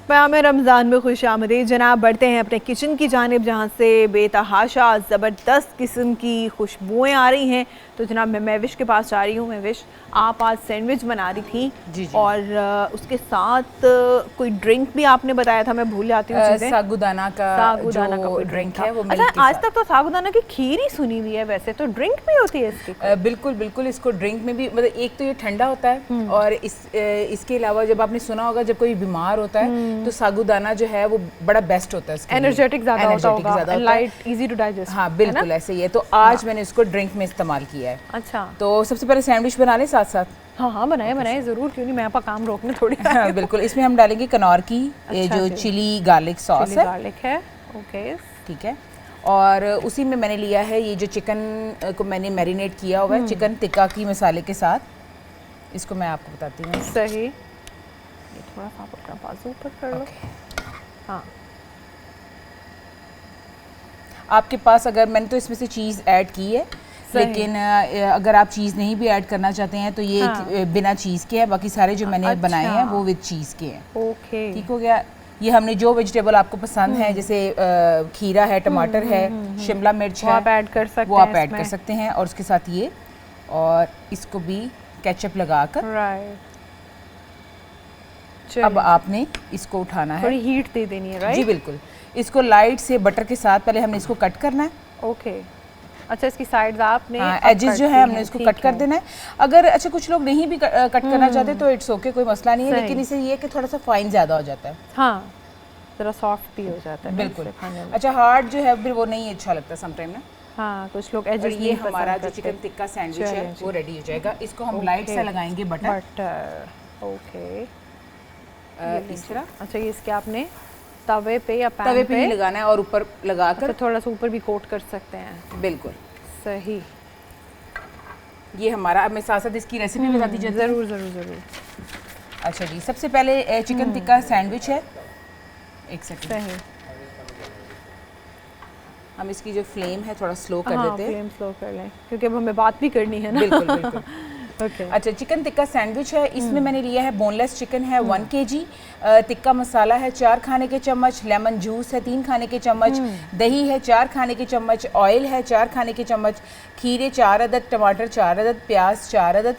क़याम रमज़ान में खुश आमदीद जनाब। बढ़ते हैं अपने किचन की जानिब, जहाँ से बेतहाशा ज़बरदस्त किस्म की खुशबुएँ आ रही हैं। तो जनाब मैं महविश के पास जा रही हूँ। महविश, आप आज सैंडविच बना रही थी जी जी। और उसके साथ कोई ड्रिंक भी आपने बताया था, मैं भूल जाती हूँ चीज़ें। सागुदाना का कोई ड्रिंक है वो मिल्क के आज साथ। तक तो सागुदाना की खीर ही सुनी हुई है, वैसे तो ड्रिंक भी होती है इसकी? बिल्कुल बिल्कुल, इसको ड्रिंक में भी मतलब एक तो ये ठंडा होता है और इसके अलावा जब आपने सुना होगा जब कोई बीमार होता है तो सागुदाना जो है वो बड़ा बेस्ट होता है, एनर्जेटिक ज़्यादा होता है, लाइट, इजी टू डाइजेस्ट। हाँ बिल्कुल ऐसे ही है। तो आज मैंने इसको ड्रिंक में इस्तेमाल किया है। अच्छा, तो सबसे पहले सैंडविच बना लें साथ साथ। हाँ हाँ बनाए ज़रूर, क्यों नहीं, मैं आपका काम रोकने थोड़ी। हाँ बिल्कुल, इसमें हम डालेंगे कनौर की जो चिली गार्लिक सॉस है। गार्लिक है, ओके ठीक है। और उसी में मैंने लिया है ये जो चिकन को मैंने मैरिनेट किया हुआ है, चिकन टिक्का की मसाले के साथ। इसको मैं आपको बताती हूँ। सही, ये थोड़ा सा आप अपना बाजू ऊपर कर लो। हाँ, आपके पास अगर मैंने तो इसमें से चीज़ ऐड की है, लेकिन अगर आप चीज़ नहीं भी ऐड करना चाहते हैं तो ये बिना चीज़ के है। बाकी सारे जो मैंने बनाए हैं वो विद चीज़ के हैं। ओके, ठीक हो गया। ये हमने जो वेजिटेबल आपको पसंद है, जैसे खीरा है, टमाटर है, शिमला मिर्च है, आप ऐड कर सकते हैं, वो आप ऐड कर सकते हैं। और उसके साथ ये, और इसको भी केचप लगाकर अब आपने इसको उठाना है, थोड़ी हीट दे देनी है, राइट? जी बिल्कुल। इसको लाइट से बटर के साथ पहले हमने इसको कट करना है। ओके, अच्छा, इसकी साइड्स आपने एजेस जो है हमने इसको कट कर देना है। अगर अच्छा कुछ लोग नहीं भी कट करना चाहते तो इट्स ओके, कोई मसला नहीं है, लेकिन इसे ये कि थोड़ा सा फाइन ज़्यादा हो जाता है। हाँ, ज़रा सॉफ्ट भी हो जाता है बिल्कुल। अच्छा, हार्ड जो है फिर वो नहीं अच्छा लगता समटाइम ना। हाँ, कुछ लोग एजेस। ये हमारा जो चिकन टिक्का सैंडविच है वो रेडी हो जाएगा। इसको हम लाइट से लगाएंगे बटर। ओके, तीसरा, अच्छा, ये इसके आपने तवे पे या पैन तवे पे ही लगाना है और ऊपर लगाकर थोड़ा सा ऊपर भी कोट कर सकते हैं। बिल्कुल सही। ये हमारा, अब मैं साथ साथ इसकी रेसिपी बताती जाती हूँ। ज़रूर ज़रूर ज़रूर। अच्छा जी, सबसे पहले चिकन टिक्का सैंडविच है। एक सेकंड, सही, हम इसकी जो फ्लेम है थोड़ा स्लो कर देते हैं। फ्लेम स्लो कर लें क्योंकि अब हमें बात भी करनी है ना। बिल्कुल बिल्कुल। ओके, अच्छा, चिकन टिक्का सैंडविच है। इसमें मैंने लिया है बोनलेस चिकन है 1 kg, टिक्का मसाला है 4 खाने के चम्मच, लेमन जूस है 3 खाने के चम्मच, दही है 4 खाने के चम्मच, ऑयल है 4 खाने के चम्मच, खीरे 4 अदद, टमाटर 4 अदद, प्याज 4 अदद,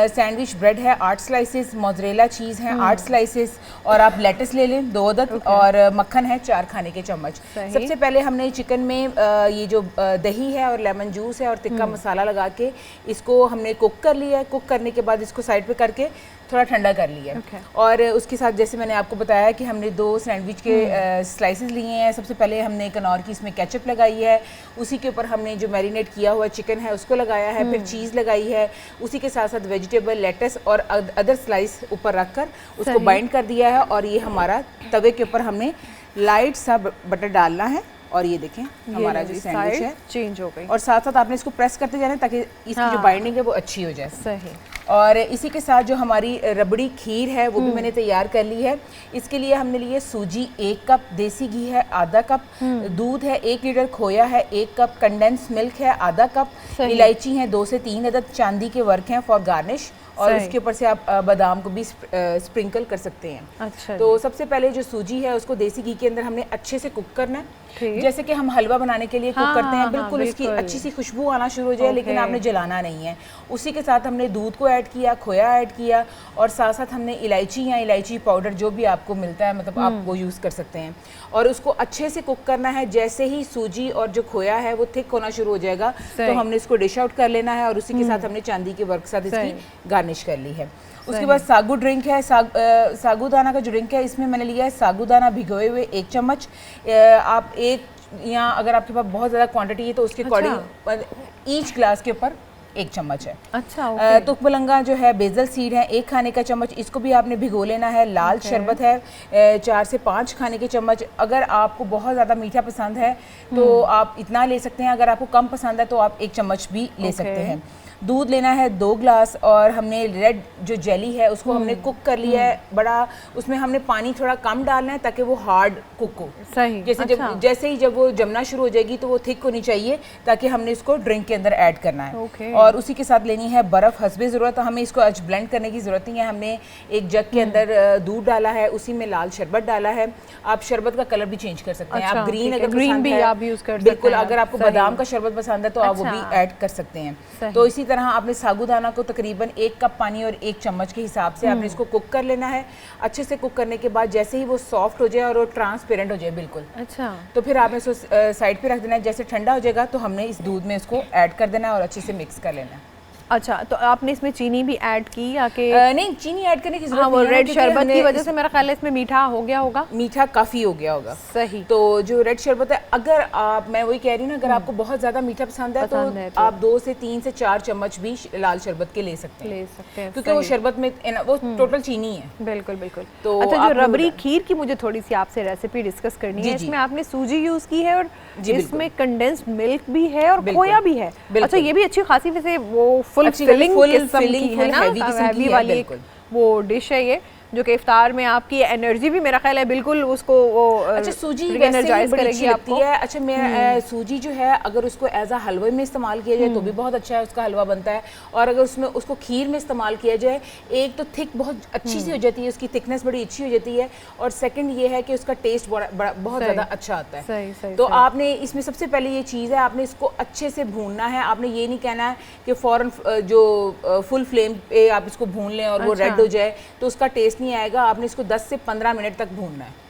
सैंडविच ब्रेड है 8 स्लाइसेस, मोज़रेला चीज़ है 8 स्लाइसेस, और आप लेटस ले लें 2 अदद, और मक्खन है 4 खाने के चम्मच। सबसे पहले हमने चिकन में ये जो दही है और लेमन जूस है और टिक्का मसाला लगा के इसको हमने कुक कर लिया है। कुक करने के बाद इसको साइड पे करके थोड़ा ठंडा कर लिया है। और उसके साथ जैसे मैंने आपको बताया कि हमने 2 सैंडविच के स्लाइसेस लिए हैं। सबसे पहले हमने कनौर की इसमें केचप लगाई है, उसी के ऊपर हमने जो मैरिनेट किया हुआ चिकन है उसको लगाया है, फिर चीज़ लगाई है, उसी के साथ साथ वेजिटेबल, लेटस और अदर स्लाइस ऊपर रखकर उसको बाइंड कर दिया है। और ये हमारा तवे के ऊपर हमने लाइट सा बटर डालना है। और ये देखें हमारा जो सैंडविच है चेंज हो गई, और साथ साथ आपने इसको प्रेस करते जाना ताकि इसकी जो बाइंडिंग है वो अच्छी हो जाए। सही। और इसी के साथ जो हमारी रबड़ी खीर है वो भी मैंने तैयार कर ली है। इसके लिए हमने लिए सूजी 1 कप, देसी घी है आधा कप, दूध है 1 लीटर, खोया है 1 कप, कंडेंस मिल्क है आधा कप, इलायची है 2 से 3 अदद, चांदी के वर्क हैं फॉर गार्निश, और इसके ऊपर से आप बादाम को भी स्प्रिंकल कर सकते हैं। अच्छा, तो सबसे पहले जो सूजी है उसको देसी घी के अंदर हमने अच्छे से कुक करना है, जैसे कि हम हलवा बनाने के लिए कुक करते हैं। बिल्कुल उसकी अच्छी सी खुशबू आना शुरू हो जाए, लेकिन आपने जलाना नहीं है। उसी के साथ हमने दूध को ऐड किया, खोया ऐड किया, और साथ साथ हमने इलायची या इलायची पाउडर जो भी आपको मिलता है मतलब आप वो यूज़ कर सकते हैं, और उसको अच्छे से कुक करना है। जैसे ही सूजी और जो खोया है वो थिक होना शुरू हो जाएगा तो हमने इसको डिश आउट कर लेना है, और उसी के साथ हमने चांदी के वर्क साथ इसकी गार्निश कर ली है। उसके बाद सागू ड्रिंक है, सागूदाना का जो ड्रिंक है इसमें मैंने लिया है सागूदाना भिगोए हुए 1 चम्मच। आप एक, या अगर आपके पास बहुत ज़्यादा क्वांटिटी है तो उसके अकॉर्डिंग ईच ग्लास के ऊपर 1 चम्मच है। अच्छा, तुकमलंगा जो है, बेजल सीड है 1 खाने का चम्मच, इसको भी आपने भिगो लेना है। लाल शरबत है 4 से 5 खाने के चम्मच। अगर आपको बहुत ज़्यादा मीठा पसंद है तो आप इतना ले सकते हैं, अगर आपको कम पसंद है तो आप 1 चम्मच भी ले सकते हैं। दूध लेना है 2 ग्लास और हमने रेड जो जेली है उसको हमने कुक कर लिया है बड़ा, उसमें हमने पानी थोड़ा कम डालना है ताकि वो हार्ड कुक हो। सही। जैसे जैसे ही जब वो जमना शुरू हो जाएगी तो वो थिक होनी चाहिए ताकि हमने इसको ड्रिंक के अंदर ऐड करना है। और उसी के साथ लेनी है बर्फ़ हस्बे ज़रूरत। हमें इसको आज ब्लेंड करने की ज़रूरत नहीं है। हमने एक जग के अंदर दूध डाला है, उसी में लाल शरबत डाला है। आप शरबत का कलर भी चेंज कर सकते हैं। आप ग्रीन अगर ग्रीन भी आप यूज कर सकते हैं। बिल्कुल, अगर आपको बादाम का शरबत पसंद है तो आप वो भी ऐड कर सकते हैं। तो इसी तरह आपने साबूदाना को तकरीबन 1 कप पानी और 1 चम्मच के हिसाब से आपने इसको कुक कर लेना है। अच्छे से कुक करने के बाद जैसे ही वो सॉफ्ट हो जाए और वो ट्रांसपेरेंट हो जाए बिल्कुल, अच्छा, तो फिर आपने इसको साइड पे रख देना है। जैसे ठंडा हो जाएगा तो हमने इस दूध में इसको ऐड कर देना है और अच्छे से मिक्स कर लेना है। अच्छा, तो आपने इसमें चीनी भी ऐड की या कि नहीं, चीनी ऐड करने की जरूरत नहीं है? वो रेड शरबत की वजह इस... से मेरा ख्याल है इसमें मीठा हो गया होगा, मीठा काफ़ी हो गया होगा। सही। तो जो रेड शरबत है, अगर आप, मैं वही कह रही हूँ ना, अगर आपको बहुत ज़्यादा मीठा पसंद है तो आप 2 से 3 से 4 चम्मच भी लाल शरबत के ले सकते हैं, क्योंकि वो शरबत में वो टोटल चीनी है। बिल्कुल बिल्कुल। तो अच्छा, जो रबड़ी खीर की मुझे थोड़ी सी आपसे रेसिपी डिस्कस करनी है। इसमें आपने सूजी यूज की है और इसमें कंडेंस्ड मिल्क भी है और खोया भी है। अच्छा, ये भी अच्छी खासी वैसे वो फुल फिलिंग किस्म की है ना, हैवी वाली वो डिश है ये, जो कि इफ्तार में आपकी एनर्जी भी मेरा ख्याल है बिल्कुल उसको वो अच्छा सूजी एनर्जाइज करेगी आपको। अच्छा, मेरा सूजी जो है अगर उसको एज अ हलवे में इस्तेमाल किया जाए तो भी बहुत अच्छा है, उसका हलवा बनता है। और अगर उसमें उसको खीर में इस्तेमाल किया जाए, एक तो थिक बहुत अच्छी सी हो जाती है, उसकी थिकनेस बड़ी अच्छी हो जाती है, और सेकंड ये है कि उसका टेस्ट बहुत ज़्यादा अच्छा आता है। सही, सही, तो आपने इसमें सबसे पहले ये चीज़ है, आपने इसको अच्छे से भूनना है। आपने ये नहीं कहना है कि फ़ौरन जो फुल फ्लेम पे आप इसको भून लें और वो रेड हो जाए तो उसका टेस्ट नहीं आएगा। आपने इसको 10 से 15 मिनट तक भूनना है।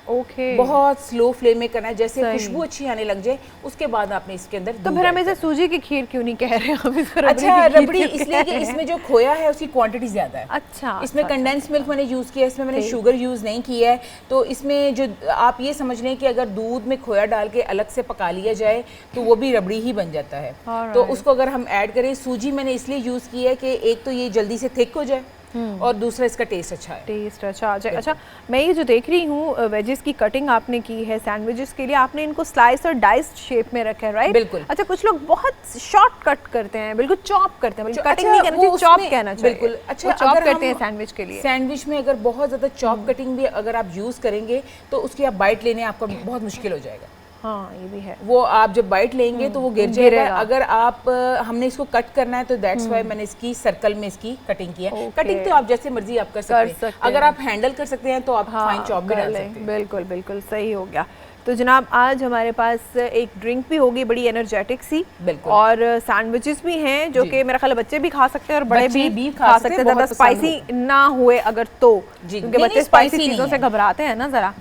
बहुत स्लो फ्लेम में करना है, जैसे खुशबू अच्छी आने लग जाए उसके बाद आपने इसके अंदर तो फिर हम इसे सूजी की खीर क्यों नहीं कह रहे हम इसको अच्छा, रबड़ी इसलिए कि इसमें जो खोया है उसकी क्वांटिटी ज्यादा है। अच्छा, इसमें कंडेंस मिल्क मैंने यूज किया है, इसमें मैंने शुगर यूज नहीं किया है। तो इसमें जो आप ये समझ लें कि अगर दूध में खोया डाल के अलग से पका लिया जाए तो वो भी रबड़ी ही बन जाता है। तो उसको अगर हम ऐड करें, सूजी मैंने इसलिए यूज की है कि एक तो ये जल्दी से थिक हो जाए और दूसरा इसका टेस्ट अच्छा है। टेस्ट अच्छा आ जाए। अच्छा, मैं ये जो देख रही हूँ वेजेस की कटिंग आपने की है सैंडविचेस के लिए, आपने इनको स्लाइस और डाइस्ड शेप में रखा है, राइट? बिल्कुल। अच्छा, कुछ लोग बहुत शॉर्ट कट करते हैं, बिल्कुल चॉप करते हैं, बिल्कुल कटिंग नहीं कहना चाहिए, चॉप कहना चाहिए। बिल्कुल। अच्छा, चॉप करते हैं सैंडविच के लिए। सैंडविच में अगर बहुत ज़्यादा चॉप कटिंग भी अगर आप यूज़ करेंगे तो उसकी आप बाइट लेने आपको बहुत मुश्किल हो जाएगा। हाँ, ये भी है। वो आप जब बाइट लेंगे तो वो गिर जाएगा। अगर आप हमने इसको कट करना है तो दैट्स वाई मैंने इसकी सर्कल में इसकी कटिंग की है। कटिंग तो आप जैसे मर्जी आप कर सकते हैं। अगर आप हैंडल कर सकते हैं तो आप फाइन चॉप भी डाल सकते हैं। बिल्कुल बिल्कुल सही हो गया। तो जनाब, आज हमारे पास एक ड्रिंक भी होगी बड़ी एनर्जेटिक सी, और सैंडविचेस भी हैं जो कि मेरा ख्याल है बच्चे भी खा सकते हैं और बड़े भी खा सकते हैं, ज़्यादा स्पाइसी ना हुए अगर तो, क्योंकि बच्चे स्पाइसी चीज़ों से घबराते हैं ना ज़रा।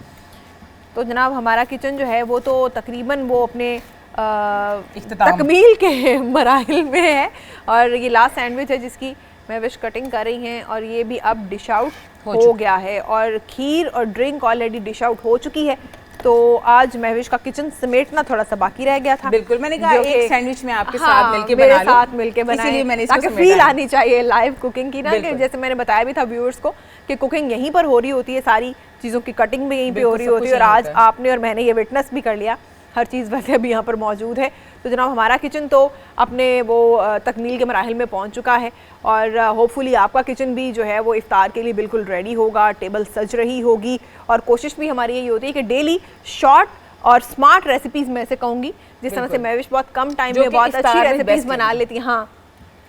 तो जनाब, हमारा किचन जो है वो तो तकरीबन वो अपने तकमील के मराहिल में है, और ये लास्ट सैंडविच है जिसकी महविश कटिंग कर रही हैं, और ये भी अब डिश आउट हो गया है, और खीर और ड्रिंक ऑलरेडी डिश आउट हो चुकी है। तो आज महविश का किचन समेटना थोड़ा सा बाकी रह गया था। बिल्कुल, मैंने कहा एक सैंडविच में आपके साथ मिलके बना लूं, मेरे साथ मिलके बनाएं, इसलिए मैंने इसको ताकि फील आनी चाहिए लाइव कुकिंग की ना, कि जैसे मैंने बताया भी था व्यूअर्स को कि कुकिंग यहीं पर हो रही होती है, सारी चीज़ों की कटिंग भी यहीं पे हो रही होती है, और आज आपने और मैंने ये विटनेस भी कर लिया, हर चीज़ वैसे अभी यहाँ पर मौजूद है। तो जनाब, हमारा किचन तो अपने वो तकमील के मराहिल में पहुँच चुका है, और होपफुली आपका किचन भी जो है वो इफ्तार के लिए बिल्कुल रेडी होगा, टेबल सज रही होगी, और कोशिश भी हमारी यही होती है कि डेली शॉर्ट और स्मार्ट रेसिपीज़ मैं से कहूँगी, जिस तरह से महविश बहुत कम टाइम में बहुत अच्छी रेसिपीज़ बना लेती हैं। हाँ,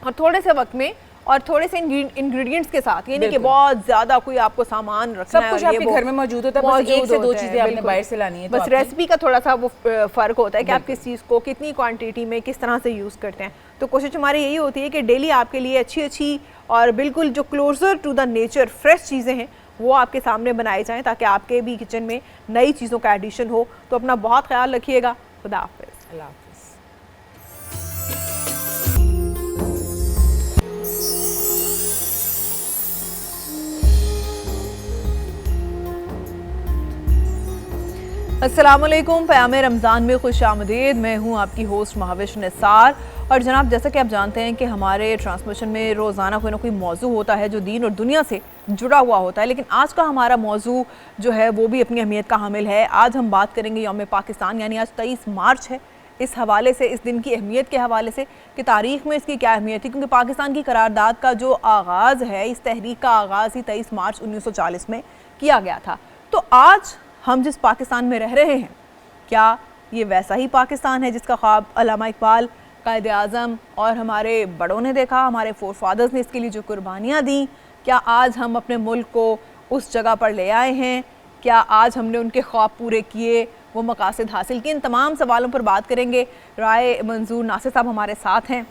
और थोड़े से वक्त में और थोड़े से इंग्रेडिएंट्स के साथ, ये नहीं कि बहुत ज्यादा कोई आपको सामान रखना है, सब कुछ आपके घर में मौजूद होता है, बस एक से दो चीजें आपने बाहर से लानी है। बस रेसिपी का थोड़ा सा वो फर्क होता है कि आप किस चीज़ को कितनी क्वांटिटी में किस तरह से यूज़ करते हैं। तो कोशिश हमारी यही होती है कि डेली आपके लिए अच्छी अच्छी और बिल्कुल जो closer to the nature fresh चीज़ें हैं वो आपके सामने बनाए जाएँ, ताकि आपके भी किचन में नई चीज़ों का एडिशन हो। तो अपना बहुत ख्याल रखिएगा। खुदा हाफिज़। अल्लाह हाफिज़। अस्सलामुअलैकुम, क़याम रमज़ान में खुश आमदीद। मैं हूँ आपकी होस्ट महविश निसार। और जनाब, जैसा कि आप जानते हैं कि हमारे ट्रांसमिशन में रोज़ाना कोई ना कोई मौजू होता है जो दीन और दुनिया से जुड़ा हुआ होता है, लेकिन आज का हमारा मौजू जो है वो भी अपनी अहमियत का हामिल है। आज हम बात करेंगे यौम पाकिस्तान, यानी आज 23 मार्च है, इस हवाले से, इस दिन की अहमियत के हवाले से कि तारीख़ में इसकी क्या अहमियत थी, क्योंकि पाकिस्तान की करारदाद का जो आगाज़ है, इस तहरीक का आगाज़ ही 23 मार्च 1940 में किया गया था। तो आज हम जिस पाकिस्तान में रह रहे हैं, क्या ये वैसा ही पाकिस्तान है जिसका ख्वाब अल्लामा इकबाल, कायद आज़म और हमारे बड़ों ने देखा, हमारे फोर फादर्स ने इसके लिए जो कुर्बानियाँ दी? क्या आज हम अपने मुल्क को उस जगह पर ले आए हैं? क्या आज हमने उनके ख्वाब पूरे किए, वो मकासद हासिल किए? इन तमाम सवालों पर बात करेंगे। राय मंजूर नासिर साहब हमारे साथ हैं।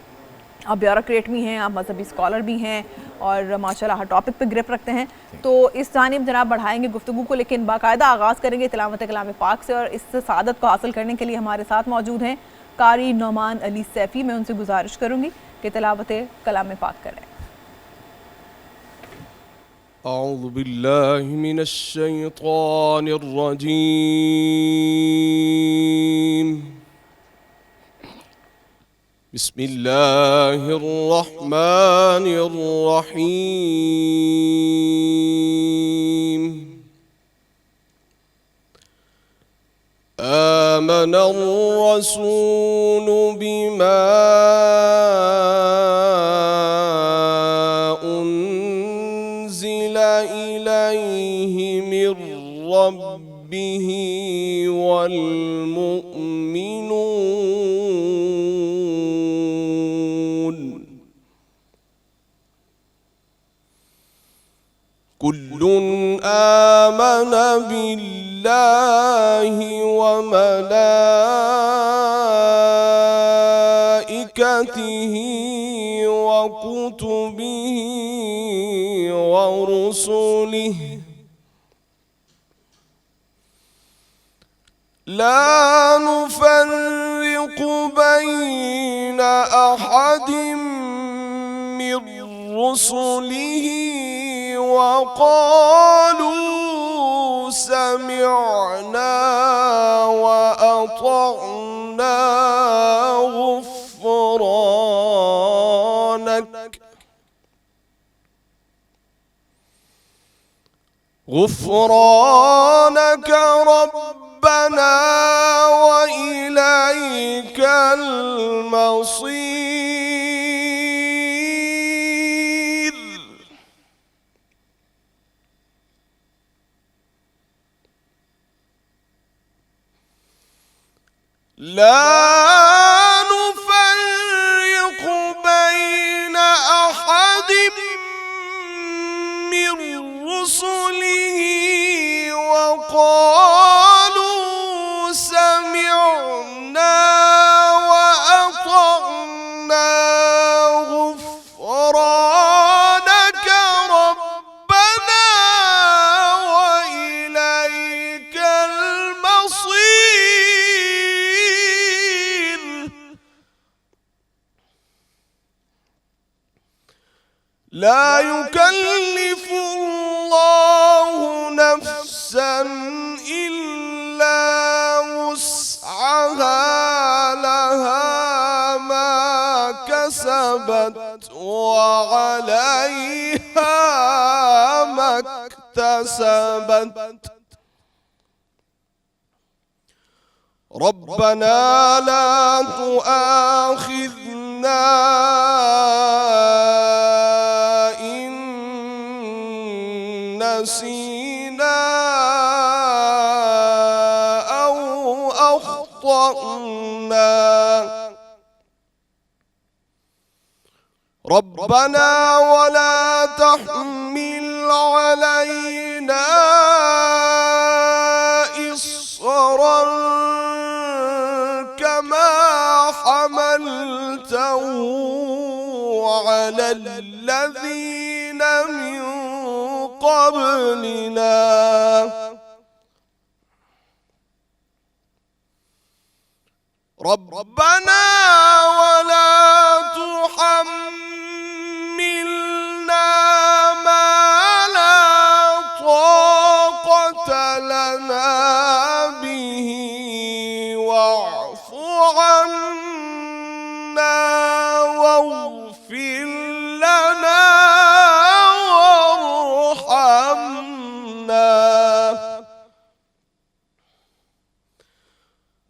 आप ब्यूरोक्रेट भी हैं, आप मजहबी स्कॉलर भी हैं और माशाल्लाह हर टॉपिक पे ग्रिप रखते हैं। तो इस जानिब जनाब बढ़ाएंगे गुफ्तगू को, लेकिन बाकायदा आगाज़ करेंगे तिलावत कलाम पाक से। और इस सादत को हासिल करने के लिए हमारे साथ मौजूद हैं कारी नौमान अली सैफ़ी। मैं उनसे गुजारिश करूँगी कि तिलावत कलाम पाक करें। अऊज़ु बिल्लाहि मिनश शैतानिर रजीम। बिस्मिल्लाहिर रहमानिर रहीम। आमनर रसूलु बिमा इलैहि मिर रब्बिहि वल मुअमिनून कुल्लुन आमन बिल्लाहि व मलाइकतिहि व कुतुबिहि व रुसुलिहि ला नुफर्रिकु बैन अहदिम मिर रुसुलिहि व क़ालू समिअना व अतअना गुफ़रानक रब्बना व इलैकल मसीर। ला नुफ़र्रिक़ु बैन अहदिम मिर रुसुलिहि व क़ालू समिअना व अतअना गुफ़रानक रब्बना व इलैकल मसीर। ला युकल्लिफु अल्लाहु नफ्सन इल्ला वुस्अहा लहा मा कसबत व अलैहा मक्तसबत। रब्बना ला तुआखिज़ना नसीना औ अख़्तअना। रब्बना वला तहमिल अलैना इस्रन कमा हमलतहु अलल्लज़ीन मिन क़ब्लिना। रब्बना वला तुहम्मिलना मा ला ताक़त लना बिहि वअफ़ु अन्ना वग़फ़िर लना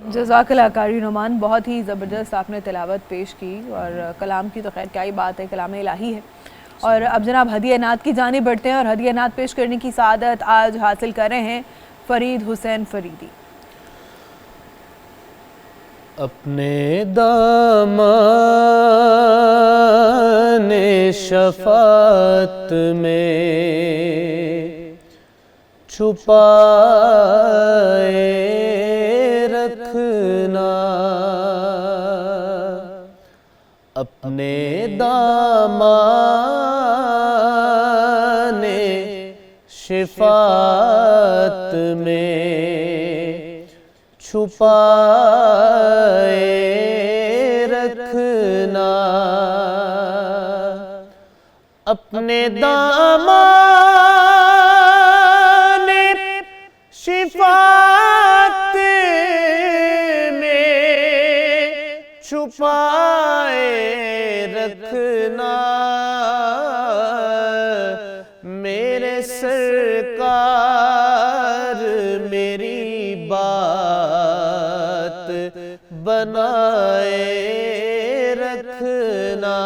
जज़ाकल्लाह कारी नुमान, बहुत ही ज़बरदस्त आपने तिलावत पेश की और कलाम की तो खैर क्या ही बात है, कलाम इलाही है। और अब जनाब हदिया नात की जानिब बढ़ते हैं और हदिया नात पेश करने की सादत आज हासिल कर रहे हैं फरीद हुसैन फरीदी। अपने दामन शफ़ात में छुपाए रखना, अपने दामन शिफ़ात में छुपाए रखना, अपने दामन शिफ़ात में छुपाए रखना, मेरे सरकार मेरी बात बनाए रखना,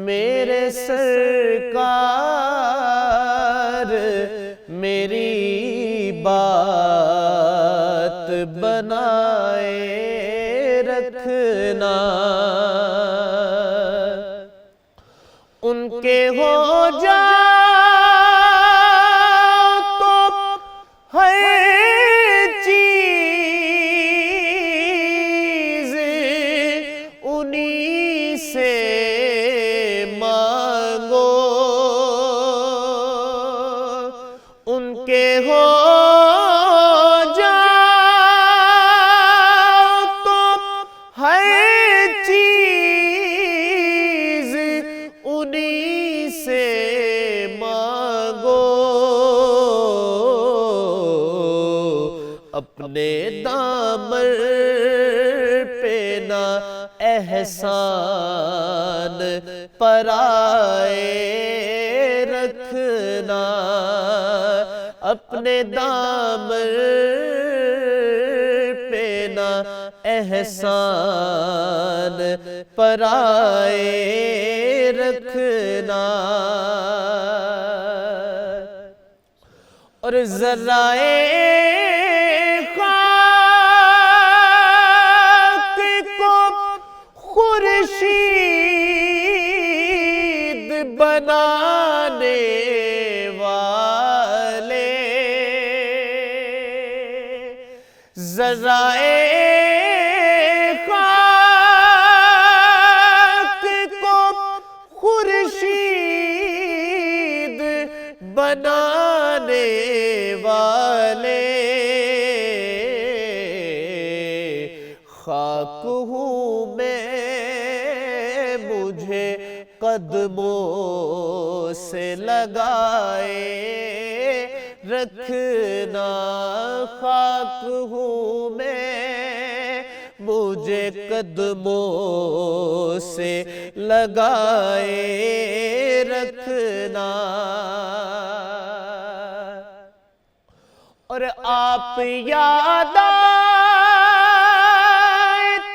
मेरे सरकार मेरी बात बनाए रखना, उनके हो जाओ तो हर चीज़ उन्हीं से मांगो, उनके हो जाओ तो हर चीज़ उन्हीं से मांगो, अपने दामन पे ना एहसान पराए रखना, अपने दामन पे ना एहसान पराए रखना, और ज़राए खाक को खुर्शीद बनाने वाले, ज़राए खाक को खुर्शीद बनाने वाले, खाक हूँ मैं मुझे कदमों से लगाए रखना, खाक हूँ मैं मुझे कदमों से लगाए रखना, और आप याद आए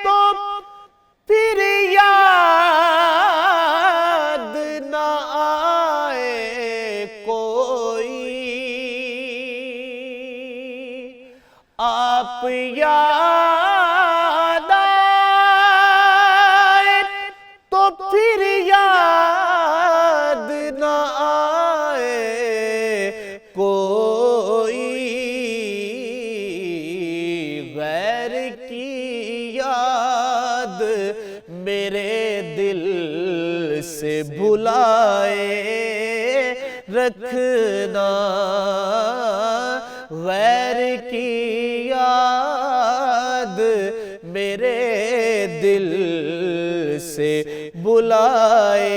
तो फिर याद ना आए कोई, आप याद आए तो फिर याद ना आए से भुलाए रखना, गैर की याद मेरे दिल से बुलाए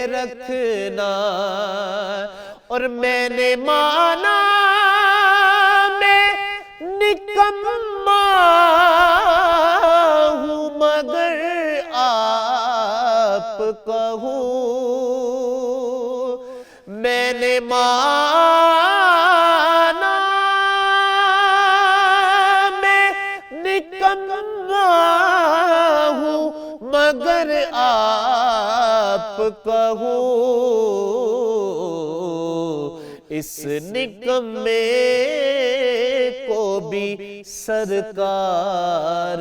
रखना। और मैंने माना मैं निकम्मा हूँ, मगर आप कहूँ, मैंने माना मैं निकम्मा हूँ, मगर आप कहूँ, इस निकम्मे को भी सरकार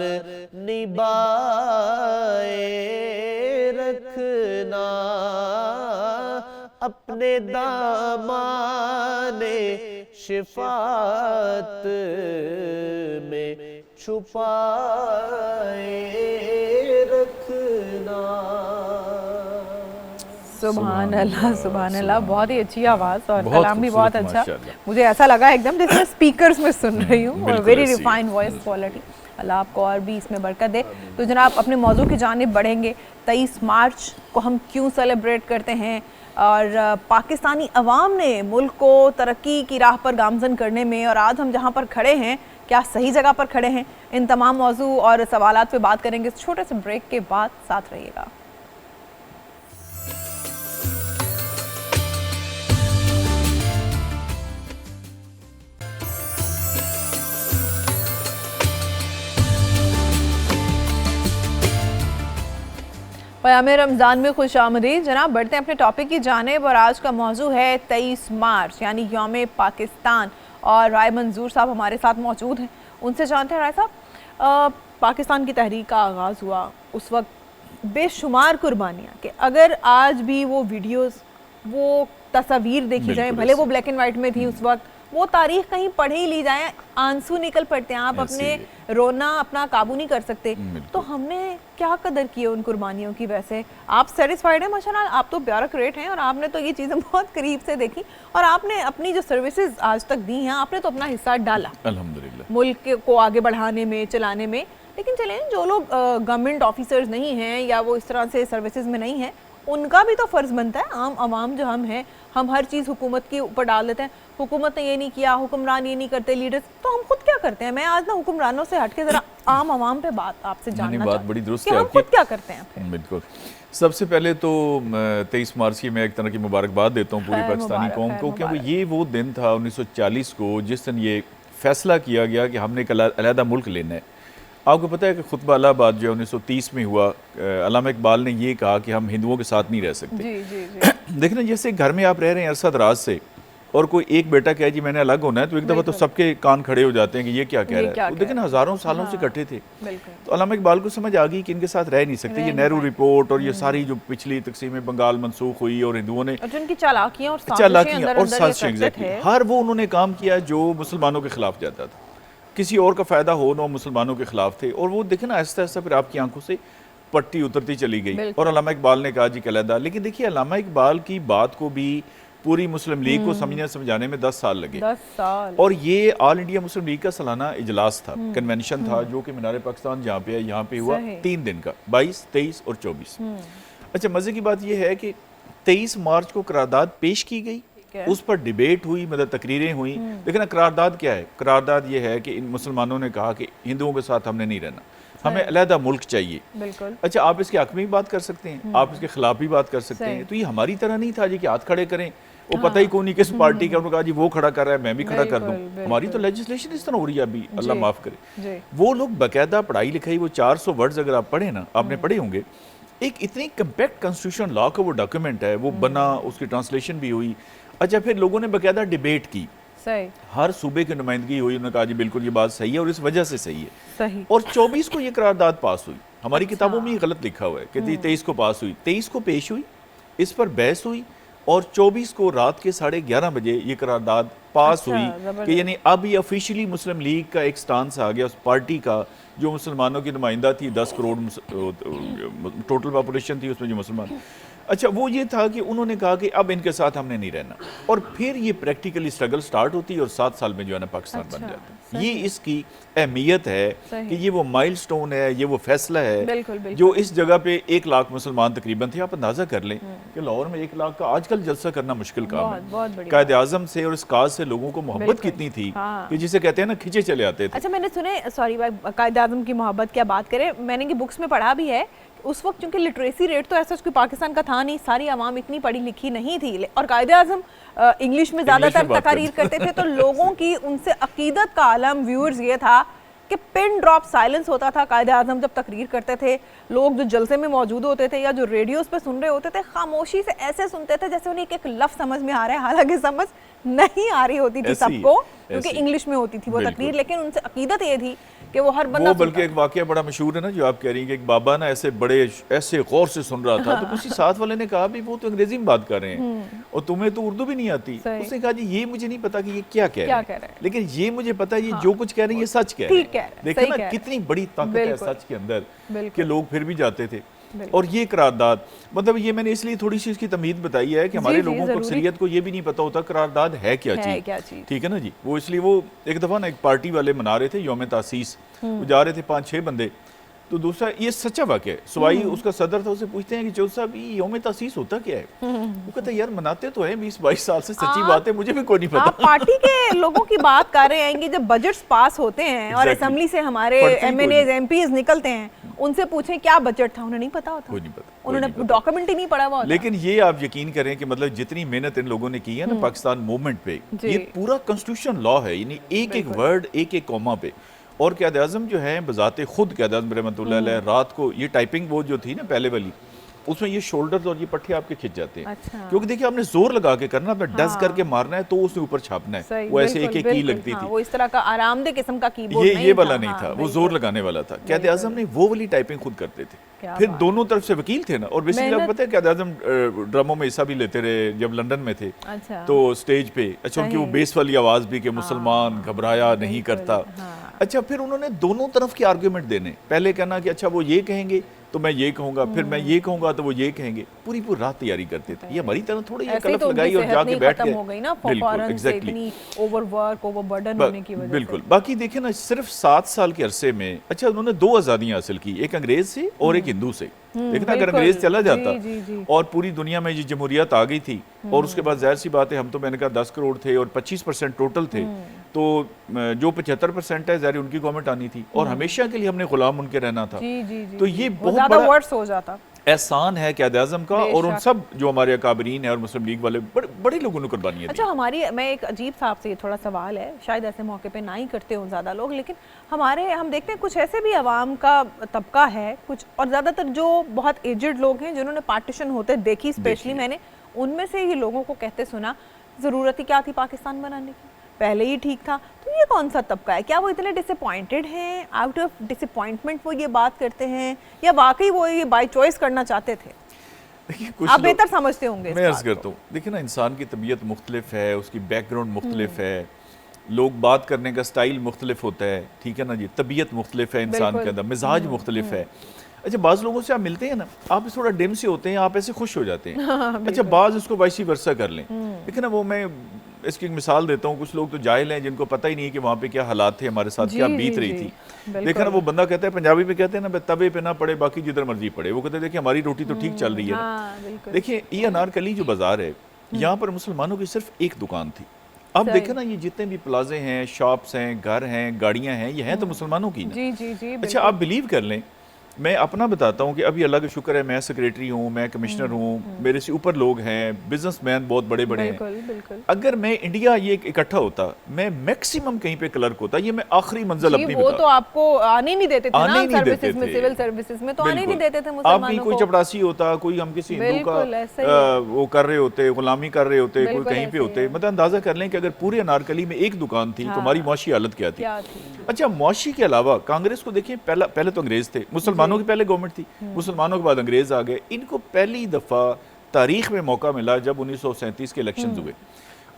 निभाए रखना, अपने दामाने शिफात में छुपाए रखना। सुभान अल्लाह, सुभान अल्लाह, बहुत ही अच्छी आवाज़ और बहुत कलाम भी बहुत खूबसूरत, अच्छा। माशाअल्लाह। मुझे ऐसा लगा एकदम जैसे स्पीकर्स में सुन रही हूँ, और बिल्कुल वेरी ऐसे ही। Refined voice quality. अल्लाह आपको और भी इसमें बरकत दे। तो जनाब अपने मौजू की जानिब बढ़ेंगे। 23 मार्च को हम क्यों सेलिब्रेट करते हैं, और पाकिस्तानी अवाम ने मुल्क को तरक्की की राह पर गामजन करने में, और आज हम जहाँ पर खड़े हैं क्या सही जगह पर खड़े हैं, इन तमाम मौजू और सवालात पे बात करेंगे इस छोटे से ब्रेक के बाद। साथ रहिएगा। क़याम रमज़ान में खुश आमदीद। जनाब बढ़ते हैं अपने टॉपिक की जानिब, और आज का मौजू है 23 मार्च यानी यौम पाकिस्तान। और राय मंजूर साहब हमारे साथ मौजूद हैं, उनसे जानते हैं। राय साहब, पाकिस्तान की तहरीक का आगाज़ हुआ उस वक्त बेशुमार कुर्बानियाँ, कि अगर आज भी वो वीडियोस, वो तस्वीर देखी जाए, भले वो ब्लैक एंड वाइट में थी उस वक्त, वो तारीख कहीं पढ़ ही ली जाए, आंसू निकल पड़ते हैं, आप अपने रोना अपना काबू नहीं कर सकते। तो हमने क्या कदर की है उन कुर्बानियों की? वैसे आप सेटिस्फाइड हैं? माशाल्लाह, आप तो ब्यूरोक्रेट हैं और आपने तो ये चीज़ें बहुत करीब से देखी, और आपने अपनी जो सर्विसेज आज तक दी हैं, आपने तो अपना हिस्सा डाला अल्हम्दुलिल्लाह मुल्क को आगे बढ़ाने में, चलाने में। लेकिन चलें, जो लोग गवर्नमेंट ऑफिसर्स नहीं हैं या वो इस तरह से सर्विसेज में नहीं हैं, उनका भी तो फ़र्ज़ बनता है। आम आवाम जो हम हैं, हम हर चीज़ हुकूमत के ऊपर डाल देते हैं, हुकूमत ने ये नहीं किया, हुक्मरान ये नहीं करते, लीडर्स, तो हम खुद क्या करते हैं? मैं आज ना हुक्मरानों से हट के ज़रा आम आवाम पे बात आपसे जानना बात बड़ी दुरुस्त कि है हम आपकी। खुद क्या करते हैं फिर? बिल्कुल। सबसे पहले तो 23 मार्च की मैं एक तरह की मुबारकबाद देता हूँ पूरी खैर पाकिस्तानी मुबारक, कौम खैर को, क्योंकि मुबारक। ये वो दिन था 1940 को जिस दिन ये फैसला किया गया कि हमने एक अलहदा मुल्क लेना है। आपको पता है कि खुतबा इलाहाबाद जो 1930 में हुआ, अल्लामा इकबाल ने ये कहा कि हम हिंदुओं के साथ नहीं रह सकते। जी जी जी। देखना, जैसे घर में आप रह रहे हैं अरसा दराज से, और कोई एक बेटा कहे जी मैंने अलग होना है, तो एक दफ़ा तो सबके कान खड़े हो जाते हैं कि ये क्या कह रहा है। लेकिन हज़ारों सालों से इकट्ठे थे, तो अल्लामा इकबाल को समझ आ गई कि इनके साथ रह नहीं सकते। ये नेहरू रिपोर्ट और ये सारी जो पिछली तकसीम बंगाल मनसूख हुई, और हिंदुओं ने जिनकी चालाकियां और साजिशें एग्जैक्टली हर वो उन्होंने काम किया जो मुसलमानों के खिलाफ जाता था, किसी और का फ़ायदा हो ना, मुसलमानों के खिलाफ थे। और वो देखे ना, आहिस्ता आहिस्ता फिर आपकी आंखों से पट्टी उतरती चली गई, और अल्लामा इकबाल ने कहा जी अलहदा। लेकिन देखिए, अल्लामा इकबाल की बात को भी पूरी मुस्लिम लीग को समझने समझाने में 10 साल लगे। 10 साल। और ये ऑल इंडिया मुस्लिम लीग का सालाना इजलास था, कन्वेंशन था, जो कि मीनार पाकिस्तान जहाँ पे है, यहाँ पे हुआ 3 दिन का, 22, 23 और 24। अच्छा, मज़े की बात यह है कि 23 मार्च को करारदाद पेश की गई, उस पर डिबेट हुई, मतलब तकरीरें हुई। लेकिन ना, करारदाद क्या है? करारदाद ये है कि इन मुसलमानों ने कहा कि हिंदुओं के साथ हमने नहीं रहना, हमें अलहदा मुल्क चाहिए। बिल्कुल। अच्छा, आप इसके हक में भी बात कर सकते हैं, आप इसके खिलाफ भी बात कर सकते हैं। तो ये हमारी तरह नहीं था जी कि हाथ खड़े करें, वो पता ही कौन नहीं किस पार्टी का, उन्होंने कहा जी वो खड़ा कर रहा है, मैं भी खड़ा कर दूं। हमारी तो लेजिस्लेशन इस तरह हो रही है अभी, अल्लाह माफ़ करे। वो लोग बाकायदा पढ़ाई लिखाई, वो 400 वर्ड्स अगर आप पढ़े ना, आपने पढ़े होंगे, एक इतनी कम्पैक्ट कॉन्स्टिट्यूशन लॉ का वो डॉक्यूमेंट है, वो बना, उसकी ट्रांसलेशन भी हुई। अच्छा, फिर लोगों ने बाकायदा डिबेट की, सही, हर सूबे की नुमाइंदगी हुई, उन्होंने कहा जी बिल्कुल ये बात सही है और इस वजह से सही है। सही। और 24 को ये करारदाद पास हुई। हमारी किताबों में ये गलत लिखा हुआ है कि 23 को पास हुई, 23 को पेश हुई, इस पर बहस हुई, और 24 को रात के 11:30 बजे ये करारदाद पास अच्छा, हुई जबरदस्त। कि यानी अब ये ऑफिशियली मुस्लिम लीग का एक स्टांस आ गया उस पार्टी का जो मुसलमानों की नुमाइंदा थी, 10 करोड़ टोटल पॉपुलेशन थी उसमें जो मुसलमान। अच्छा, वो ये था कि उन्होंने कहा कि अब इनके साथ हमने नहीं रहना, और फिर ये प्रैक्टिकली स्ट्रगल स्टार्ट होती है और 7 साल में जो है ना पाकिस्तान बन जाता है। ये इसकी अहमियत है कि ये वो माइलस्टोन है, ये वो फैसला है बिल्कुल, बिल्कुल। जो इस जगह पे 1 लाख मुसलमान तकरीबन थे। आप अंदाजा कर लें कि लाहौर में 1 लाख का आजकल जलसा करना मुश्किल काम बहुत, बहुत है। बढ़िया। कायद आज़म से और इस काज से लोगों को मोहब्बत बिल्कुल। कितनी थी हाँ। कि जिसे कहते हैं ना खिंचे चले आते थे। अच्छा, मैंने सुने, सॉरी, कायद आज़म की मोहब्बत क्या बात करें, मैंने कि बुक्स में पढ़ा भी है उस वक्त चूंकि लिटरेसी रेट तो ऐसा कोई पाकिस्तान का था नहीं, सारी आवाम इतनी पढ़ी लिखी नहीं थी, और कायद आज़म इंग्लिश में ज़्यादातर बात तकारीर करते थे, तो लोगों की उनसे अकीदत का आलम व्यूअर्स ये था कि पिन ड्रॉप साइलेंस होता था कायद आज़म जब तकरीर करते थे। लोग जो जलसे में मौजूद होते थे या जो रेडियोस पे सुन रहे होते थे, खामोशी से ऐसे सुनते थे जैसे उन्हें एक लफ्ज़ समझ में आ रहा है, हालांकि समझ नहीं आ रही होती थी सबको, क्योंकि इंग्लिश में होती थी वो तकरीर, लेकिन उनसे अकीदत ये थी कि वो हर बंदा वो बल्कि एक वाकया बड़ा मशहूर है ना जो आप कह रही हैं कि एक बाबा ना ऐसे गौर से सुन रहा था, तो किसी साथ वाले ने कहा भी वो तो अंग्रेजी में बात कर रहे हैं और तुम्हें तो उर्दू भी नहीं आती। उसने कहा जी ये मुझे नहीं पता कि ये क्या कह रहे हैं, लेकिन ये मुझे पता है ये जो कुछ कह रहे हैं ये सच कह रहे हैं। देखिए ना कितनी बड़ी ताकत है सच के अंदर कि लोग फिर भी जाते थे। और ये करारदाद, मतलब ये मैंने इसलिए थोड़ी सी इसकी तमीद बताई है कि हमारे लोगों को अक्सरियत को ये भी नहीं पता होता करारदाद है क्या चीज, ठीक है ना जी। वो इसलिए वो एक दफ़ा ना एक पार्टी वाले मना रहे थे यौम तासीस, वो जा रहे थे 5-6 बंदे, तो दूसरा ये सच्चा वाक़या है, सुवाई उसका सदर था, उसे पूछते हैं कि चौधरी साहब ये यौम तासीस होता क्या है? वो कहता है यार मनाते तो हैं 20-22 साल से, सच्ची बात है मुझे भी कोई नहीं पता। आप पार्टी के लोगों की बात कर रहे हैं कि जब बजट्स पास होते हैं और असेंबली से हमारे एमएनएज एमपीज निकलते हैं, उनसे पूछें क्या बजट था, उन्हें नहीं पता होता, कोई नहीं पता, उन्होंने डॉक्यूमेंट ही नहीं पढ़ा हुआ। लेकिन ये आप यकीन करें कि मतलब जितनी मेहनत इन लोगों ने की है ना पाकिस्तान मूवमेंट पे, ये पूरा कॉन्स्टिट्यूशन लॉ है, यानी एक एक वर्ड एक एक कॉमा पे। और क़ायद आज़म जो है बजाते खुद क़ायद आज़म रहमतुल्लाह अलैह रात को ये टाइपिंग वो जो थी ना पहले वाली, उसमें ये शोल्डर्स और ये पट्टे आपके खिंच जाते हैं। अच्छा। क्योंकि देखिए आपने जोर लगा के करना, आपने डस करके मारना है तो उसके ऊपर छापना है, वो ऐसे एक एक की लगती थी, वो इस तरह का आरामदेह किस्म का कीबोर्ड ये वाला नहीं था, वो जोर लगाने वाला था। क़ायद आज़म ने वो वाली टाइपिंग खुद करते थे, फिर दोनों तरफ से वकील थे ना, और बेसिकली आपको पता है क़ायद आज़म ड्रामों में हिस्सा भी लेते रहे जब लंदन में थे। तो स्टेज पे अच्छा उनकी वो बेस वाली आवाज भी कि मुसलमान घबराया नहीं करता। अच्छा, फिर उन्होंने दोनों तरफ के आर्ग्यूमेंट देने, पहले कहना कि अच्छा वो ये कहेंगे तो मैं ये कहूंगा, फिर मैं ये कहूंगा तो वो ये कहेंगे, पूरी पूरी रात तैयारी करते थे। ये हमारी तरह थोड़ी ये कलफ लगाई और जाके बैठ गए, हो गई ना फौरन से इतनी ओवरवर्क ओवरबर्डन होने की वजह से। बिल्कुल। बाकी देखिए ना सिर्फ 7 साल के अरसे में अच्छा उन्होंने 2 आज़ादियां हासिल की, एक अंग्रेज से और एक हिंदू से। देखना अगर अंग्रेज चला जाता और पूरी दुनिया में ये जमहूरियत आ गई थी और उसके बाद जाहिर सी बात है हम तो मैंने कहा 10 करोड़ थे और 25% टोटल थे, तो जो 75% है ज़ाहिर उनकी गवर्नमेंट आनी थी और हमेशा के लिए हमने गुलाम उनके रहना था। तो ये बहुत बड़ा वर्ड्स हो जाता एहसान है क़ायद आज़म का और उन सब जो हमारे अकाबरीन है और मुस्लिम लीग वाले बड़े लोगों ने कुर्बानियां दी। अच्छा, हमारी मैं एक अजीब सा आपसे ये थोड़ा सवाल है, शायद ऐसे मौके पे ना ही करते हो ज़्यादा लोग, लेकिन हम देखते हैं कुछ ऐसे भी अवाम का तबका है कुछ, और ज़्यादातर जो बहुत एजड लोग हैं जिन्होंने पार्टीशन होते देखी, स्पेशली मैंने उनमें से ही लोगों को कहते सुना ज़रूरत ही क्या थी पाकिस्तान बनाने की, पहले ही ठीक था। तो ये कौन सा तबका है? क्या वो इतने डिसअपॉइंटेड हैं, आउट ऑफ डिसअपॉइंटमेंट वो ये बात करते हैं, या वाकई वो ये बाय चॉइस करना चाहते थे? देखिए आप बेहतर समझते होंगे। मैं अर्ज करता हूँ, देखिए ना इंसान की तबीयत मुख्तलिफ है, उसकी बैकग्राउंड मुख्तलिफ है, लोग बात करने का स्टाइल मुख्तलिफ होता है, ठीक है ना जी, तबीयत मुख्तलिफ है इंसान के अंदर, मिजाज मुख्तलिफ है। अच्छा, बाज़ लोगों से आप मिलते हैं ना, आप थोड़ा डिम से होते हैं, आप ऐसे खुश हो जाते हैं। अच्छा, बाज़ उसको वाइसी वर्सा कर लें, लेकिन ना वो मैं इसकी एक मिसाल देता हूँ, कुछ लोग तो जाहिल हैं जिनको पता ही नहीं है कि वहाँ पे क्या हालात थे, हमारे साथ क्या बीत रही थी। देखा ना वो बंदा कहता है, पंजाबी में कहते हैं ना तवे पे ना पड़े बाकी जिधर मर्जी पड़े, वो कहते हैं देखिए हमारी रोटी तो ठीक चल रही है ना। देखिए ये अनारकली जो बाजार है, यहाँ पर मुसलमानों की सिर्फ एक दुकान थी। अब देखे ना ये जितने भी प्लाजे हैं, शॉप्स हैं, घर हैं, गाड़ियाँ हैं, ये हैं तो मुसलमानों की ना। अच्छा, आप बिलीव कर लें, मैं अपना बताता हूँ कि अभी अल्लाह का शुक्र है मैं सेक्रेटरी हूँ, मैं कमिश्नर हूँ, मेरे से ऊपर लोग हैं, बिजनेसमैन बहुत बड़े बड़े हैं। अगर मैं इंडिया ये इकट्ठा होता, मैं मैक्सिमम कहीं पे क्लर्क होता, ये मैं आखिरी मंजिल अपनी वो तो आपको आने नहीं देते थे ना, सर्विसेज में, सिविल सर्विसेज में तो आने नहीं देते थे मुसलमानों को। आप कोई चपड़ासी होता, कोई हम किसी हिंदू का वो कर रहे होते, गुलामी कर रहे होते, कोई कहीं पे होते, मतलब अंदाजा कर लें कि अगर पूरे अनारकली में एक दुकान थी तो हमारी मुआशी हालत क्या थी। अच्छा, मुआशी के अलावा कांग्रेस को देखिए, पहले तो अंग्रेज थे, मुसलमानों की पहले गवर्नमेंट थी, मुसलमानों के बाद अंग्रेज आ गए। इनको पहली दफा तारीख में मौका मिला जब 1937 के इलेक्शंस हुए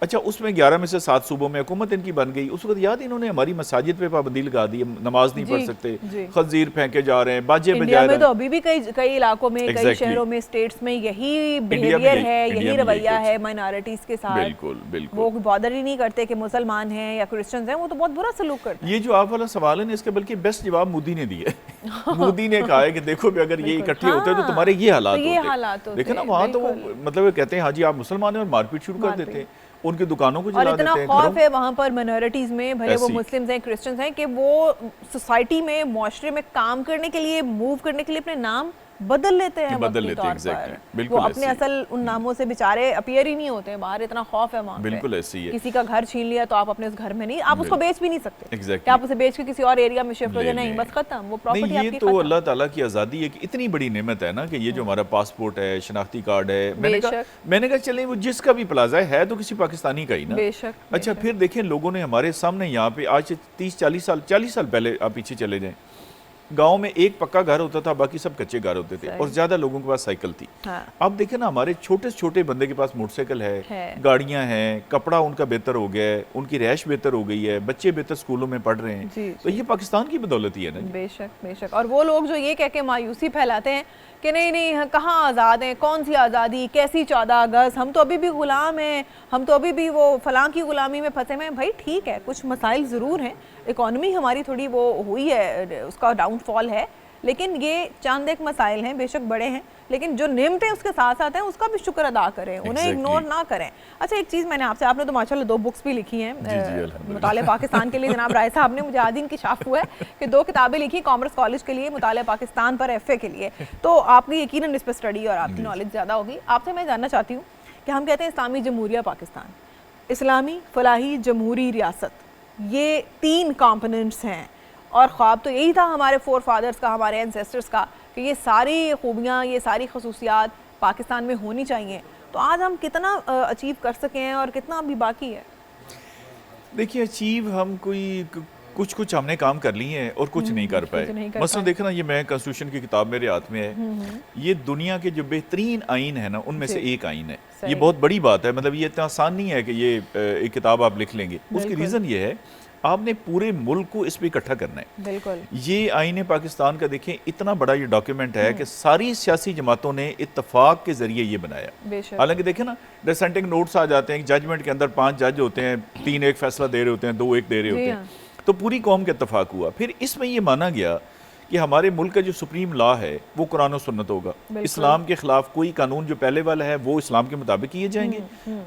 अच्छा, उसमें 11 में से 7 सूबों में हुकूमत इनकी बन गई। उस वक्त याद इन्होंने हमारी मसाजिद पे पाबंदी लगा दी, नमाज नहीं पढ़ सकते, खंजीर फेंके जा रहे हैं, बाजे इंडिया बजा में रहे तो हैं। अभी भी कई इलाकों में, कई शहरों में, स्टेट्स में यही बिहेवियर है, यही रवैया है माइनॉरिटीज के साथ। बिल्कुल बिल्कुल, वो बॉदर ही नहीं करते कि मुसलमान हैं या क्रिश्चियंस हैं, वो तो बहुत बुरा सलूक करते हैं। ये जो आप वाला सवाल है ना, इसका बल्कि बेस्ट जवाब मोदी ने दिया है। मोदी ने कहा है कि देखो भी अगर ये इकट्ठे होते तो तुम्हारे ये हालात होते। देखो ना, वहाँ तो मतलब कहते हैं हाँ जी आप मुसलमान हैं, और मारपीट शुरू कर देते हैं, उनकी दुकानों को जला देते हैं। और इतना खौफ है वहाँ पर माइनॉरिटीज में, भले वो मुस्लिम्स हैं, क्रिश्चियंस हैं, कि वो सोसाइटी में, मुआशरे में काम करने के लिए, मूव करने के लिए अपने नाम बदल लेते हैं, बिल्कुल वो अपने असल उन नामों से बेचारे अपीयर ही नहीं होते हैं बाहर। इतना खौफ है वहाँ, बिल्कुल ऐसी है। किसी का घर छीन लिया तो आप अपने उस घर में नहीं, आप उसको बेच भी नहीं सकते, exactly. आप उसे बेच के किसी और एरिया में शिफ्ट हो जाए, नहीं, बस खत्म, वो प्रॉपर्टी आपकी खत्म। ये तो अल्लाह ताला की आज़ादी है कि इतनी बड़ी नेमत है ना कि ये जो हमारा पासपोर्ट है, शनाख्ती कार्ड है, मैंने कहा चले वो जिसका भी प्लाजा है तो किसी पाकिस्तानी का ही ना। बेशक। अच्छा, फिर देखें लोगों ने हमारे सामने यहाँ पे आज से 30-40 साल पहले आप पीछे चले जाएं, गांव में एक पक्का घर होता था, बाकी सब कच्चे घर होते थे, और ज्यादा लोगों के पास साइकिल थी। अब देखें ना, हमारे छोटे से छोटे बंदे के पास मोटरसाइकिल है, गाड़ियां हैं, कपड़ा उनका बेहतर हो गया है, उनकी रैश बेहतर हो गई है, बच्चे बेहतर स्कूलों में पढ़ रहे हैं। तो ये पाकिस्तान की बदौलत ही है ना। बेशक बेशक। और वो लोग जो ये कह के मायूसी फैलाते हैं कि नहीं नहीं कहाँ आज़ाद हैं, कौन सी आज़ादी, कैसी 14 अगस्त, हम तो अभी भी गुलाम हैं, हम तो अभी भी वो फलां की गुलामी में फंसे हुए हैं। भाई ठीक है, कुछ मसाइल ज़रूर हैं, इकॉनमी हमारी थोड़ी वो हुई है, उसका डाउनफॉल है, लेकिन ये चंद एक मसाइल हैं, बेशक बड़े हैं, लेकिन जो नेमतें उसके साथ साथ हैं उसका भी शुक्र अदा करें, उन्हें इग्नोर ना करें। अच्छा, एक चीज़ मैंने आपने तो माशाल्लाह 2 बुक्स भी लिखी हैं मुताले पाकिस्तान के लिए, जनाब राय साहब ने, मुझे आज इंकिशाफ हुआ है कि 2 किताबें लिखी, कॉमर्स कॉलेज के लिए, मुताले पाकिस्तान पर FA के लिए, तो आपकी यकीनन इस पर स्टडी और आपकी नॉलेज ज़्यादा होगी। आपसे मैं जानना चाहती हूँ कि हम कहते हैं इस्लामी जमहूरिया पाकिस्तान, इस्लामी फलाही जमहूरी रियासत, ये 3 कॉम्पोनेंट्स हैं, और ख्वाब तो यही था हमारे फोर फादर्स का, हमारे एंसेस्टर्स का, कि ये सारी खूबियाँ, ये सारी खसूसियात पाकिस्तान में होनी चाहिए। तो आज हम कितना अचीव कर सके हैं और कितना अभी बाकी है? देखिए, अचीव हम कुछ हमने काम कर लिए हैं और कुछ नहीं कर पाए। मसलन देखना, ये मैं कॉन्स्टिट्यूशन की किताब मेरे हाथ में है, ये दुनिया के जो बेहतरीन आइन है ना, उनमें से एक आइन है। ये बहुत बड़ी बात है, मतलब ये इतना आसान नहीं है कि ये एक किताब आप लिख लेंगे। उसकी रीज़न ये है, आपने पूरे मुल्क को इस पे इकट्ठा करना है। बिल्कुल। ये आईने पाकिस्तान का देखें, इतना बड़ा ये डॉक्यूमेंट है कि सारी सियासी जमातों ने इत्तफाक के जरिए ये बनाया। हालांकि देखें ना, डिसेंटिंग नोट्स आ जाते हैं, जजमेंट के अंदर 5 जज होते हैं, 3 एक फैसला दे रहे होते हैं, 2 एक दे रहे होते हैं, तो पूरी कौम का इत्तफाक हुआ। फिर इसमें ये माना गया कि हमारे मुल्क का जो सुप्रीम लॉ है वो कुरान और सुन्नत होगा। इस्लाम के खिलाफ कोई कानून जो पहले वाला है वो इस्लाम के मुताबिक किए जाएंगे,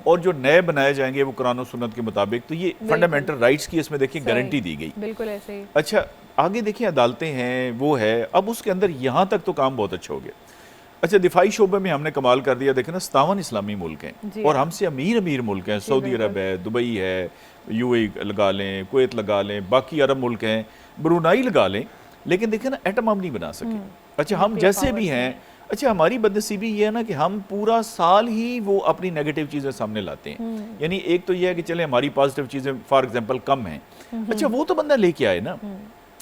और जो नए बनाए जाएंगे वो कुरान और सुन्नत के मुताबिक। तो ये फंडामेंटल राइट्स की इसमें देखिए गारंटी दी गई। बिल्कुल ऐसे ही। अच्छा, आगे देखिए अदालतें हैं, वो है, अब उसके अंदर यहाँ तक तो काम बहुत अच्छा हो गया। अच्छा, दिफाई शोबे में हमने कमाल कर दिया। देखें ना, 57 इस्लामी मुल्क हैं और हमसे अमीर मुल्क हैं। सऊदी अरब है, दुबई है, UAE लगा लें, कुवैत लगा लें, बाकी अरब मुल्क हैं, ब्रुनाई लगा लें, लेकिन देखें ना, एटम हम नहीं बना सके। अच्छा, हम जैसे भी हैं, अच्छा हमारी बदनसीबी ये है ना कि हम पूरा साल ही वो अपनी नेगेटिव चीज़ें सामने लाते हैं। यानी एक तो ये है कि चले हमारी पॉजिटिव चीज़ें फॉर एग्जांपल कम हैं, अच्छा वो तो बंदा लेके आए ना,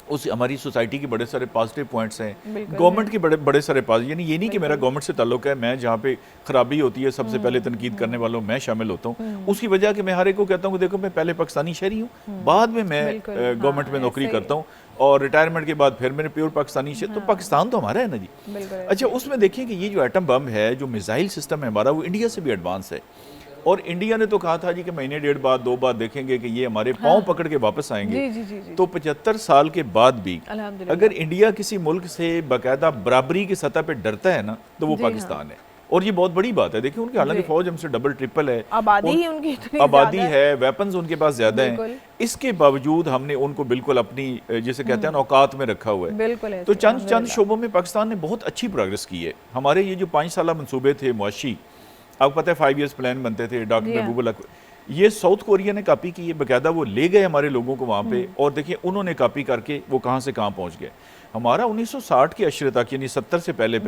उस हमारी सोसाइटी के बड़े सारे पॉजिटिव पॉइंट्स हैं, गवर्नमेंट के बड़े सारे पॉजिटिव, यानी ये नहीं कि मेरा गवर्नमेंट से ताल्लुक है, मैं जहाँ पे खराबी होती है सबसे पहले तनकीद करने वालों मैं शामिल होता हूँ। उसकी वजह कि मैं हर एक को कहता हूँ कि देखो मैं पहले पाकिस्तानी शहरी हूँ, बाद में मैं गवर्नमेंट में नौकरी करता हूँ, और रिटायरमेंट के बाद फिर मेरे प्योर पाकिस्तानी शहर। तो पाकिस्तान तो हमारा है ना जी। अच्छा, उसमें देखिए कि ये जो एटम बम है, जो मिसाइल सिस्टम है हमारा, वो इंडिया से भी एडवांस है, और इंडिया ने तो कहा था जी कि महीने 1.5 बाद 2 बाद देखेंगे कि ये हमारे पांव पकड़ के वापस आएंगे। जी। तो 75 साल के बाद भी अगर इंडिया किसी मुल्क से बाकायदा बराबरी की सतह पे डरता है ना, तो वो पाकिस्तान है, और ये बहुत बड़ी बात है। देखिए उनकी हालांकि फौज हमसे डबल ट्रिपल है, आबादी ही उनकी इतनी आबादी है, वेपन्स उनके पास ज्यादा हैं, इसके बावजूद हमने उनको बिल्कुल अपनी जिसे कहते हैं ना औकात में रखा हुआ है। तो चंद शोबों में पाकिस्तान ने बहुत अच्छी प्रोग्रेस की है। हमारे ये जो 5 साल मंसूबे थे मुआशी, आपको पता है 5 ईयर्स प्लान बनते थे, डॉक्टर महबूबुल्लाह, ये साउथ कोरिया ने कॉपी की है, बाकायदा वो ले गए हमारे लोगों को वहाँ पे, और देखिए उन्होंने कॉपी करके वो कहाँ से कहाँ पहुँच गए। हमारा 1960 के अशरे तक, यानी 70 से पहले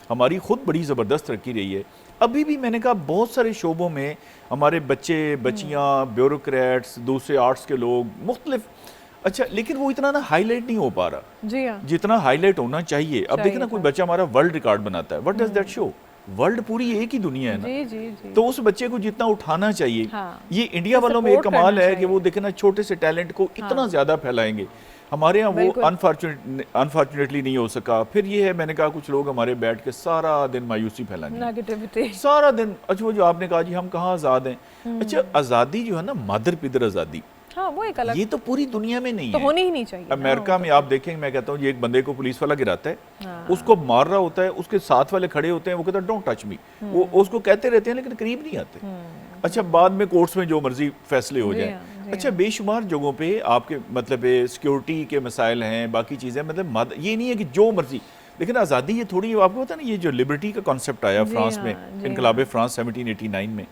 हमारी खुद बड़ी ज़बरदस्त तरक्की रही है। अभी भी मैंने कहा बहुत सारे शोबों में हमारे बच्चे बच्चियाँ, ब्यूरोक्रेट्स, दूसरे आर्ट्स के लोग मुख्तलिफ, अच्छा लेकिन वो इतना ना हाईलाइट नहीं हो पा रहा जी, जितना हाईलाइट होना चाहिए। अब देखिए ना, कोई बच्चा हमारा वर्ल्ड रिकॉर्ड बनाता है, what does that show? World पूरी एक ही दुनिया है ना। जी जी जी। तो उस बच्चे को जितना उठाना चाहिए, हाँ। ये इंडिया तो वालों में एक support कमाल करना है कि चाहिए। वो देखे ना छोटे से टैलेंट को इतना ज्यादा फैलाएंगे। हमारे यहाँ वो बिल्कुल। अनफॉर्चुनेटली नहीं हो सका। फिर ये है, मैंने कहा कुछ लोग हमारे बैठ के सारा दिन मायूसी फैलानी, नेगेटिविटी सारा दिन। अच्छा वो जो आपने कहा जी हम कहाँ आज़ाद हैं, अच्छा आज़ादी जो है ना, मादर पिदर आज़ादी, हाँ वो एक अलग ये तो पूरी दुनिया में नहीं तो है। होनी ही नहीं चाहिए ना, अमेरिका वो में आप देखेंगे, मैं कहता हूँ ये एक बंदे को पुलिस वाला गिराता है, हाँ। उसको मार रहा होता है, उसके साथ वाले खड़े होते हैं, वो कहता है डोंट टच मी, वो उसको कहते रहते हैं लेकिन करीब नहीं आते। अच्छा बाद में कोर्ट्स में जो मर्जी फैसले हो जी जाए। हाँ, जी अच्छा बेशुमार जगहों पे आपके मतलब सिक्योरिटी के मसाइल हैं, बाकी चीज़ें, मतलब ये नहीं है कि जो मर्जी, लेकिन आज़ादी ये थोड़ी, आपको पता ना ये जो लिबर्टी का कॉन्सेप्ट आया जी फ्रांस हाँ, में, जी इनकलाब फ्रांस 1789 में,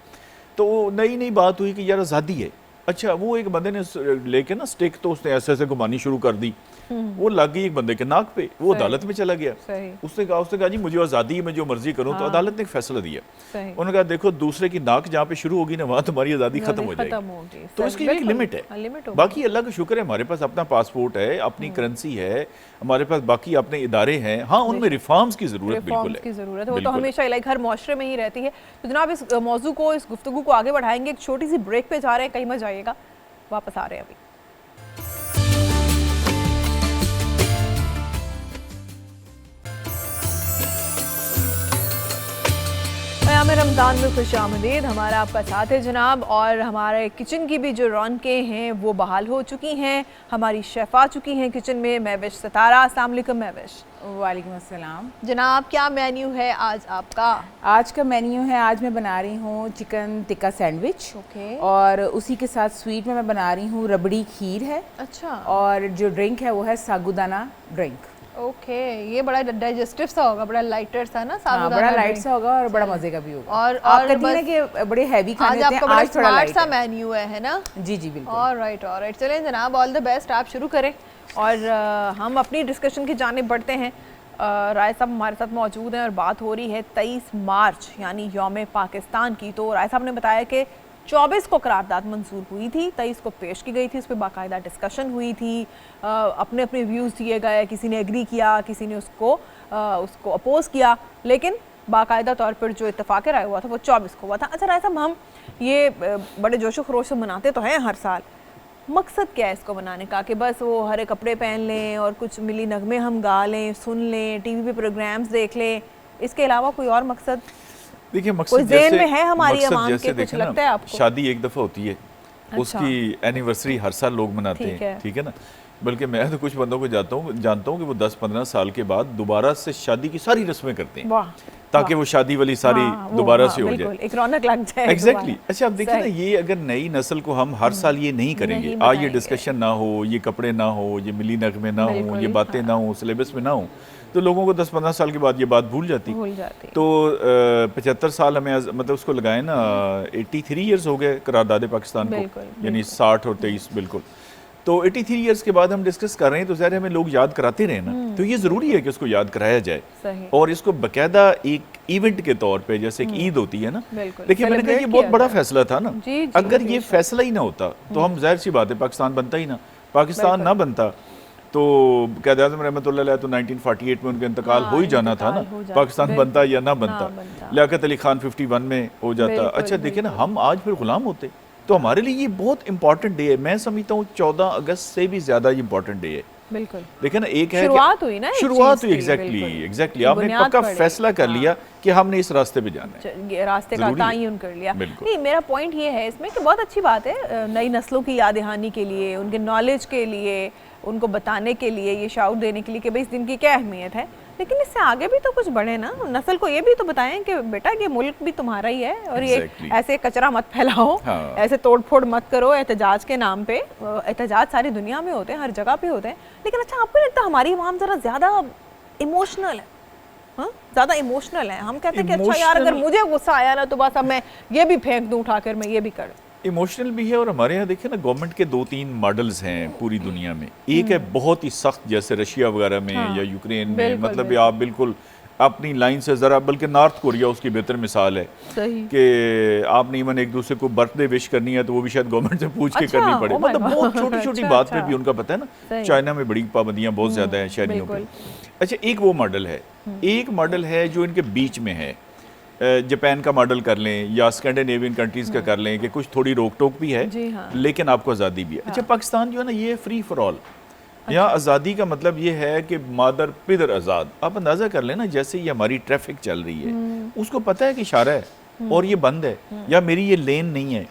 तो नई नई बात हुई कि यार आज़ादी है। अच्छा वो एक बंदे ने लेके ना स्टिक, तो उसने ऐसे ऐसे घुमानी शुरू कर दी, वो लग गई एक बंदे के नाक पे, वो अदालत में चला गया। सही उसने कहा जी मुझे आज़ादी है, मैं जो मर्जी करूं। तो अदालत ने एक फैसला दिया, सही उन्होंने कहा देखो दूसरे की नाक जहाँ पे शुरू होगी ना, वहाँ तुम्हारी आज़ादी खत्म हो जाएगी। तो इसकी एक लिमिट है। लिमिट बाकी अल्लाह का शुक्र है हमारे पास अपना पासपोर्ट है, अपनी करेंसी है, हमारे पास बाकी अपने इदारे हैं। हाँ उनमें रिफॉर्म्स की जरूरत बिल्कुल रिफॉर्म्स है, की जरूरत है, वो तो बिल्कुल है। हमेशा लाइक हर मुआशरे में ही रहती है। तो जनाब इस मौजू को, इस गुफ्तगू को आगे बढ़ाएंगे, एक छोटी सी ब्रेक पे जा रहे हैं, कहीं मत जाइएगा, वापस आ रहे हैं अभी। क़याम रमज़ान में खुश आमदीद, हमारा आपका साथ है जनाब। और हमारे किचन की भी जो रौनकें हैं वो बहाल हो चुकी हैं, हमारी शेफ़ आ चुकी हैं किचन में, महविश सितारा। अस्सलाम वालेकुम महविश। वालेकुम अस्सलाम। जनाब क्या मेन्यू है आज आपका? आज का मेन्यू है, आज मैं बना रही हूँ चिकन टिक्का सैंडविच, ओके। और उसी के साथ स्वीट में मैं बना रही हूँ रबड़ी खीर है, अच्छा और जो ड्रिंक है वो है साबूदाना ड्रिंक। ओके, ये बड़ा डाइजेस्टिव सा होगा, बड़ा लाइटर सा ना हाँ, साबूदाना बड़ा लाइट drink। सा होगा और बड़ा मजे का भी होगा। और आप कहती बस हैं कि बड़े हैवी आज खाने होते आपका हैं, बड़ा आज थोड़ा स्मार्ट लाइट सा है। मेन्यू है ना? जी जी बिल्कुल। ऑलराइट चलें जनाब, ऑल द बेस्ट, आप शुरू करें और हम अपनी डिस्कशन की जानिब बढ़ते हैं। राय साहब हमारे साथ मौजूद हैं और बात हो रही है 23 मार्च यानी यौम पाकिस्तान की। तो राय साहब ने बताया कि 24 को करारदाद मंजूर हुई थी, 23 को पेश की गई थी, उस पर बाकायदा डिस्कशन हुई थी, अपने अपने व्यूज़ दिए गए, किसी ने एग्री किया, किसी ने उसको अपोज किया, लेकिन बाकायदा तौर पर जो इत्तेफाक राय हुआ था वो 24 को हुआ था। अच्छा राय साहब, हम ये बड़े जोशो खरोश से मनाते तो हैं हर साल, मकसद क्या है इसको मनाने का? कि बस वो हरे कपड़े पहन लें और कुछ मिली नगमे हम गा लें, सुन लें, टीवी पे प्रोग्राम्स देख लें, इसके अलावा कोई और मकसद? देखिए कोई मकसद ज़हन जैसे, में है हमारी मकसद आवाम जैसे के, कुछ देखें ना, लगता है आपको? शादी एक दफ़ा होती है, अच्छा। उसकी एनिवर्सरी हर साल लोग मनाते ठीक हैं, है। ठीक है ना। बल्कि मैं तो कुछ बंदों को जानता हूँ कि वो 10-15 साल के बाद दोबारा से शादी की सारी रस्में करते हैं, वाह, ताकि वो शादी वाली सारी हाँ, वो, दोबारा हाँ, से हो बिल्कुल, जाए। एक रौनक लग जाए एग्जैक्टली दोबारा। अच्छा, अब देखिए ना, सही। ये अगर नई नस्ल को हम हर साल ये नहीं करेंगे, नहीं आज ये बताएंगे। डिस्कशन ना हो, ये कपड़े ना हो, ये मिली नगमे ना हो, बिल्कुल, ये बातें ना हो, सिलेबस में ना हो, तो लोगों को 10-15 साल के बाद ये बात भूल जाती। भूल जाती। तो 75 साल हमें मतलब उसको लगाए ना, 83 ईयर्स हो गए करारदाद पाकिस्तान बिल्कुल, को, यानी 60 और 23 बिल्कुल। तो 83 ईयर्स के बाद हम डिस्कस कर रहे हैं, तो ज़ाहिर है हमें लोग याद कराते रहे ना, तो ये ज़रूरी है कि उसको याद कराया जाए, सही। और इसको बाकायदा एक इवेंट के तौर पे, जैसे एक ईद होती है ना। बिल्कुल, देखिए मैंने कहा ये celebrate बहुत किया बड़ा जाए। फैसला था ना, जी, जी, अगर ये बेशक। फैसला ही ना होता तो हम जाहिर सी बात है पाकिस्तान बनता ही ना, पाकिस्तान ना बनता तो क़ायद-ए-आज़म रहमतुल्लाह अलैह तो 1948 में उनका इंतकाल हाँ, हो ही जाना था ना, इंतकाल हो जाता, पाकिस्तान बिल्कुल, बनता या ना ना बनता। बनता। लियाकत अली खान 51 में हो जाता। बिल्कुल, अच्छा देखिए ना, बिल्कुल। हम आज फिर गुलाम होते तो हमारे लिए ये बहुत इंपॉर्टेंट डे है। मैं समझता हूँ 14 अगस्त से भी ज़्यादा इंपॉर्टेंट डे है। बिल्कुल, देखिए ना, एक है शुरुआत हुई ना, एक शुरुआत चीज़ हुई, की, एग्जैक्टली बिल्कुल। एग्जैक्टली, की आपने बुनियाद पक्का पड़ी। फैसला कर हाँ। लिया कि हमने इस रास्ते पे जाना है, ये रास्ते का ज़रूरी है। तयन कर लिया। बिल्कुल। नहीं, मेरा पॉइंट ये है इसमें कि बहुत अच्छी बात है, नई नस्लों की याद दहानी के लिए, उनके नॉलेज के लिए, उनको बताने के लिए, ये शाउट देने के लिए कि भाई इस दिन की क्या अहमियत है, लेकिन इससे आगे भी तो कुछ बढ़े ना, नस्ल को ये भी तो बताएं कि बेटा ये मुल्क भी तुम्हारा ही है, और ये Exactly. ऐसे कचरा मत फैलाओ, हाँ। ऐसे तोड़ फोड़ मत करो एहतजाज के नाम पे। एहतजाज सारी दुनिया में होते हैं, हर जगह पे होते हैं, लेकिन अच्छा आपको नहीं लगता हमारी आवाम जरा ज़्यादा इमोशनल है? हाँ, ज़्यादा इमोशनल है। हम कहते हैं कि अच्छा यार अगर मुझे गुस्सा आया ना तो बस अब मैं ये भी फेंक दूँ उठाकर, मैं ये भी कर। इमोशनल भी है। और हमारे यहाँ देखिए ना, गवर्नमेंट के 2-3 मॉडल्स हैं पूरी दुनिया में। एक है बहुत ही सख्त, जैसे रशिया वगैरह में हाँ, या यूक्रेन में, बिल्कुल, मतलब बिल्कुल। आप बिल्कुल अपनी लाइन से ज़रा, बल्कि नॉर्थ कोरिया उसकी बेहतर मिसाल है सही। कि आपने इवन एक दूसरे को बर्थडे विश करनी है तो वो भी शायद गवर्नमेंट से पूछ के अच्छा, करनी पड़े। oh my मतलब God। बहुत छोटी छोटी अच्छा, बात पे अच्छा। भी उनका पता है ना, सही। चाइना में बड़ी पाबंदियाँ बहुत ज़्यादा हैं शहरियों पे। बिल्कुल। अच्छा, एक वो मॉडल है, एक मॉडल है जो इनके बीच में है जापान का मॉडल कर लें या स्कैंडिनेवियन कंट्रीज़ का कर लें कि कुछ थोड़ी रोक टोक भी है, जी हाँ। लेकिन आपको आज़ादी भी है। अच्छा, पाकिस्तान जो है ना, ये फ्री फॉर ऑल। यहाँ आज़ादी का मतलब ये है कि मादर पिदर आज़ाद। आप अंदाज़ा कर लेना, जैसे ये हमारी ट्रैफिक चल रही है, उसको पता है कि इशारा है और ये बंद है, या मेरी ये लेन नहीं है।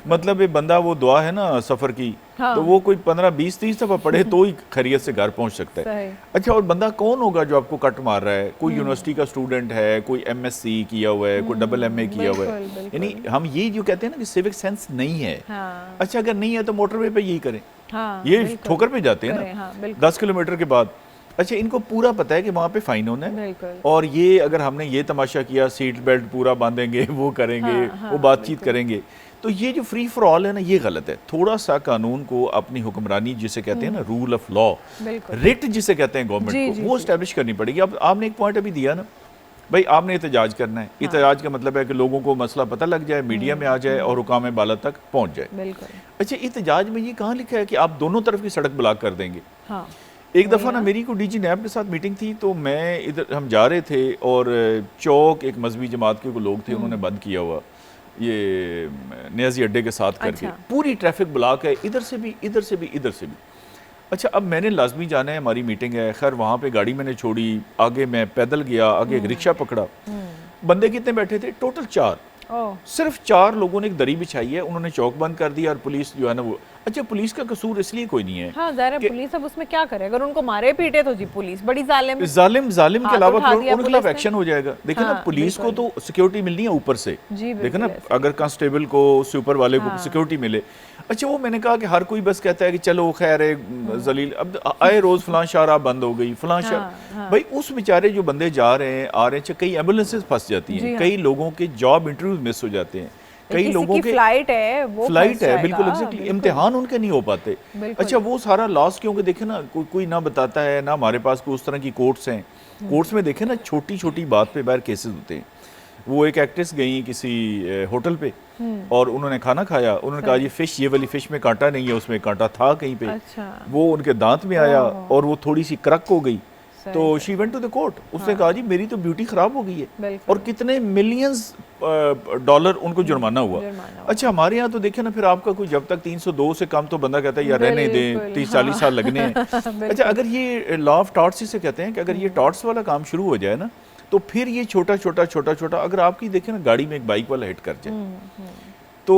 मतलब ये बंदा, वो दुआ है ना सफ़र की, हाँ। तो वो कोई 15, 20, 30 दफ़ा पढ़े तो ही खैरियत से घर पहुंच सकता है। अच्छा, और बंदा कौन होगा जो आपको कट मार रहा है? कोई यूनिवर्सिटी का स्टूडेंट है, कोई MSc किया हुआ है, कोई MA किया हुआ है। यानी हम ये जो कहते हैं ना कि सिविक सेंस नहीं है। हाँ। अच्छा, अगर नहीं है तो मोटरवे पे यही करें। हाँ, ये ठोकर पे जाते हैं ना, हाँ, 10 किलोमीटर के बाद। अच्छा, इनको पूरा पता है कि वहाँ पे फाइन होना है, और ये अगर हमने ये तमाशा किया, सीट बेल्ट पूरा बांधेंगे, वो करेंगे, वो बातचीत करेंगे। तो ये जो फ्री फॉर ऑल है ना, ये गलत है। थोड़ा सा कानून को, अपनी हुक्मरानी जिसे कहते हैं ना, रूल ऑफ लॉ, रिट जिसे कहते हैं गवर्नमेंट को, वो इस्टेब्लिश करनी पड़ेगी। अब आपने एक पॉइंट अभी दिया ना भाई, आपने एहतजाज करना है। एहतजाज का मतलब है कि लोगों को मसला पता लग जाए, मीडिया में आ जाए और हुकाम बाला तक पहुंच जाए। अच्छा, एहतजाज में ये कहाँ लिखा है कि आप दोनों तरफ की सड़क ब्लॉक कर देंगे? हाँ। एक दफ़ा ना मेरी को DG नैब के साथ मीटिंग थी, तो मैं इधर, हम जा रहे थे और चौक एक मजहबी जमात के लोग थे, उन्होंने बंद किया हुआ ये नियाजी अड्डे के साथ करके। पूरी ट्रैफिक ब्लॉक है, इधर से भी, इधर से भी, इधर से भी। अच्छा, अब मैंने लाजमी जाना है, हमारी मीटिंग है। खैर, वहाँ पे गाड़ी मैंने छोड़ी, आगे मैं पैदल गया, आगे एक रिक्शा पकड़ा। बंदे कितने बैठे थे? टोटल 4। सिर्फ 4 लोगों ने एक दरी बिछाई है, उन्होंने चौक बंद कर दिया, और पुलिस जो है ना वो, अच्छा, पुलिस का कसूर इसलिए कोई नहीं है। हाँ, ज़ाहिर है पुलिस अब उसमें क्या करे? अगर उनको मारे पीटे तो जी पुलिस बड़ी जालिम के अलावा उनके खिलाफ एक्शन हो जाएगा। देखिए ना, पुलिस को तो सिक्योरिटी मिलनी है ऊपर से। देखिए ना, अगर कांस्टेबल को, सुपर वाले को सिक्योरिटी मिले। अच्छा, वो मैंने कहा कि हर कोई बस कहता है कि चलो खैर है जलील, अब आए रोज फलां शाहराह बंद हो गई, फलां शाह। भाई, उस बेचारे जो बंदे जा रहे हैं, आ रहे हैं, कई एम्बुलेंसेस फंस जाती हैं, कई लोगों के जॉब इंटरव्यू मिस हो जाते हैं, कई लोगों के फ्लाइट है बिल्कुल एग्जैक्टली, इम्तिहान उनके नहीं हो पाते। अच्छा, वो सारा लॉस क्योंकि देखे ना, कोई ना बताता है ना, हमारे पास कोई उस तरह की कोर्ट्स हैं। कोर्ट्स में देखे ना, छोटी छोटी बात पे बाहर केसेस होते हैं। वो एक एक्ट्रेस गई किसी होटल पे और उन्होंने खाना खाया, उन्होंने कहा ये फिश, ये वाली फिश में कांटा नहीं है, उसमें कांटा था कहीं पे। वो उनके दांत में आया और वो थोड़ी सी क्रक हो गई, तो she went to the court. उसने कहा जी मेरी तो ब्यूटी खराब हो गई है, और कितने मिलियंस डॉलर उनको जुर्माना हुआ। अच्छा, हमारे यहाँ तो देखे ना, फिर आपका कोई जब तक 302 से कम तो बंदा कहता है यार रहने दें, 30-40 साल लगने हैं। अच्छा, अगर ये लॉ ऑफ टॉर्ट्स इसे कहते हैं कि अगर ये टॉर्ट्स वाला काम शुरू हो जाए ना, तो फिर ये छोटा छोटा अगर आपकी देखें ना, गाड़ी में एक बाइक वाला हिट कर जाए, तो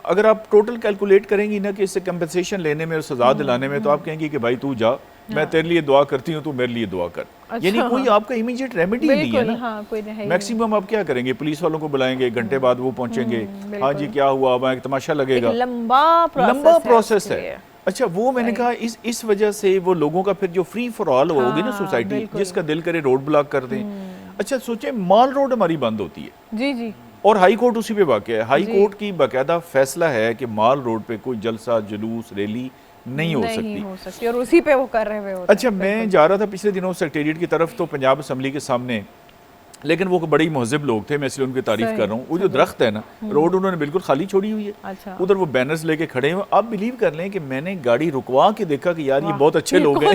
अगर आप टोटल कैलकुलेट करेंगी ना कि इससे कंपनसेशन लेने में और सजा दिलाने में, तो आप कहेंगे कि भाई तू जा, मैं तेरे लिए दुआ करती हूँ, तू मेरे लिए दुआ कर। यानी कोई आपका इमीडिएट रेमेडी नहीं है ना। मैक्सिमम आप क्या करेंगे, पुलिस वालों को बुलाएंगे, एक घंटे बाद वो पहुंचेंगे, हाँ जी क्या हुआ, वहाँ एक तमाशा लगेगा, लंबा प्रोसेस है। अच्छा, वो मैंने कहा इस वजह से वो लोगों का फिर जो फ्री फॉर ऑल होगी ना सोसाइटी, जिसका दिल करे रोड ब्लॉक कर दें। अच्छा, सोचे माल रोड हमारी बंद होती है जी जी, और हाई कोर्ट उसी पे वाक़ है। हाई कोर्ट की बाकायदा फैसला है कि माल रोड पे कोई जलसा, जुलूस, रैली नहीं हो सकती, और उसी पे वो कर रहे होते। अच्छा, मैं जा रहा था पिछले दिनों सेक्रेटेरिएट की तरफ, तो पंजाब असम्बली के सामने, लेकिन वो बड़ी महज़िब लोग थे, मैं इसलिए उनकी तारीफ कर रहा हूँ। वो जो दरख्त है ना, रोड उन्होंने बिल्कुल खाली छोड़ी हुई है। अच्छा। उधर वो बैनर्स लेके खड़े हैं। आप बिलीव कर लें कि मैंने गाड़ी रुकवा के देखा कि यार ये बहुत अच्छे लोग हैं,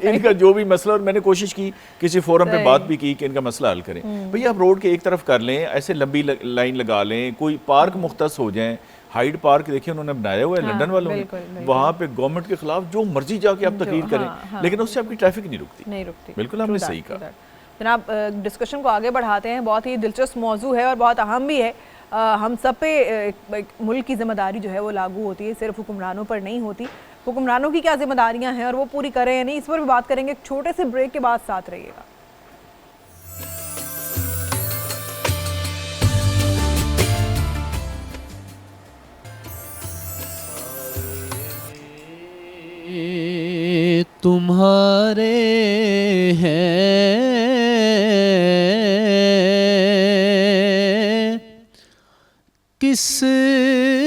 इनका जो भी मसला, और मैंने कोशिश की किसी फोरम पे बात भी की कि इनका मसला हल करें। भैया आप रोड के एक तरफ कर लें, ऐसे लंबी लाइन लगा लें, कोई पार्क मुख्तस हो जाए। हाइड पार्क देखिए उन्होंने बनाया हुआ है लंदन वालों ने, वहाँ पे गवर्नमेंट के खिलाफ जो मर्जी जाके आप तकरीर करें, लेकिन उससे आपकी ट्रैफिक नहीं रुकती। बिल्कुल आपने सही कहा। जनाब, डिस्कशन को आगे बढ़ाते हैं। बहुत ही दिलचस्प मौजू है और बहुत अहम भी है। हम सब पे एक मुल्क की जिम्मेदारी जो है वो लागू होती है, सिर्फ हुक्मरानों पर नहीं होती। हुक्मरानों की क्या जिम्मेदारियां हैं और वो पूरी करें या नहीं, इस पर भी बात करेंगे। एक छोटे से ब्रेक के बाद साथ रहिएगा। तुम्हारे हैं किस्मत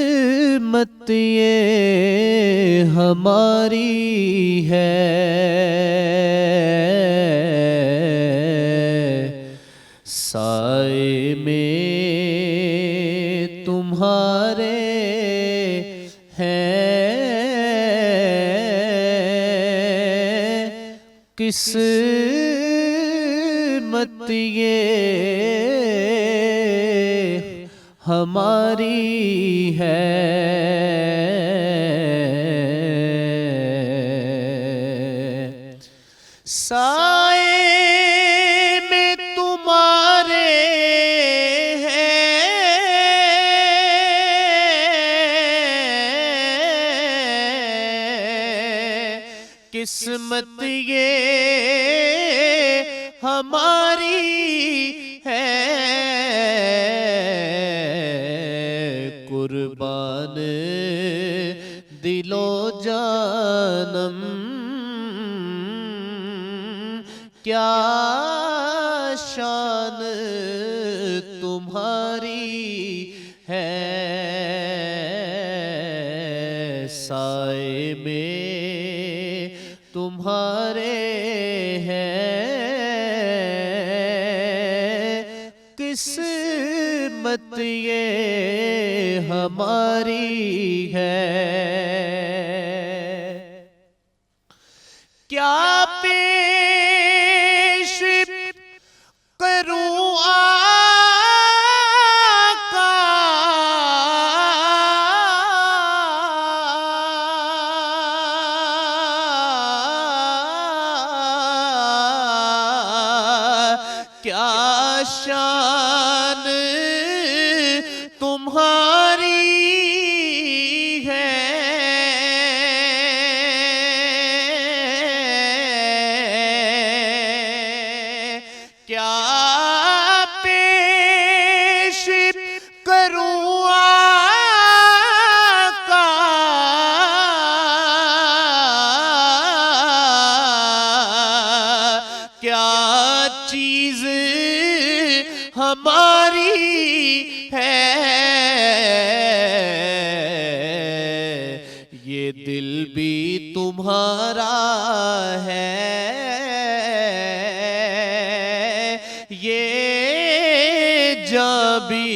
ये हमारी है, साए में तुम्हारे किस्मत ये हमारी है। साए में तुम्हारे किस्मत ये हमारी है। कुर्बान दिलो जानम क्या शान तुम्हारी है। साए में तुम्हारे हैं किस्मत ये हमारी है। क्या पेश करूं आका क्या शान तुम्हारी है। क्या पेश करूं आका क्या चीज हमारी है। ये दिल भी तुम्हारा है, ये जान भी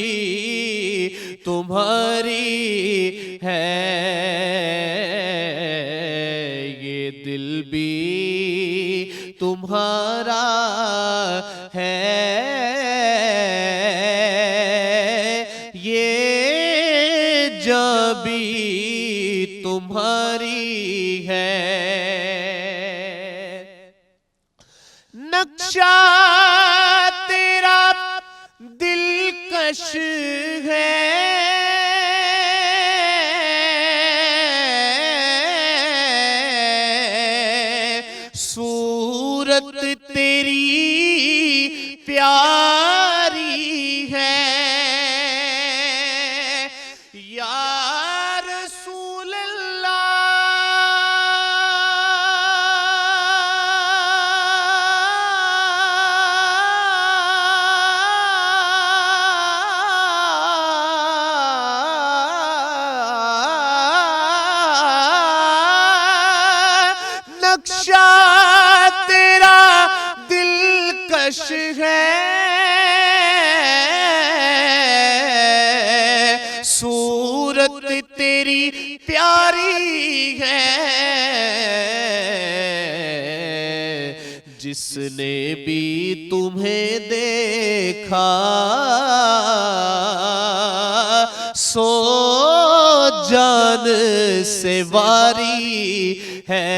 तुम्हारी है। ये दिल भी तुम्हारा है, ये जान भी तुम्हारी है। नक्शा तेरा दिलकश है, सूरत तेरी प्यारी है। या रसूल अल्लाह, नक्शा तेरा दिलकश है, सूरत तेरी प्यारी है। जिसने भी तुम्हें देखा सो जान से वारी है।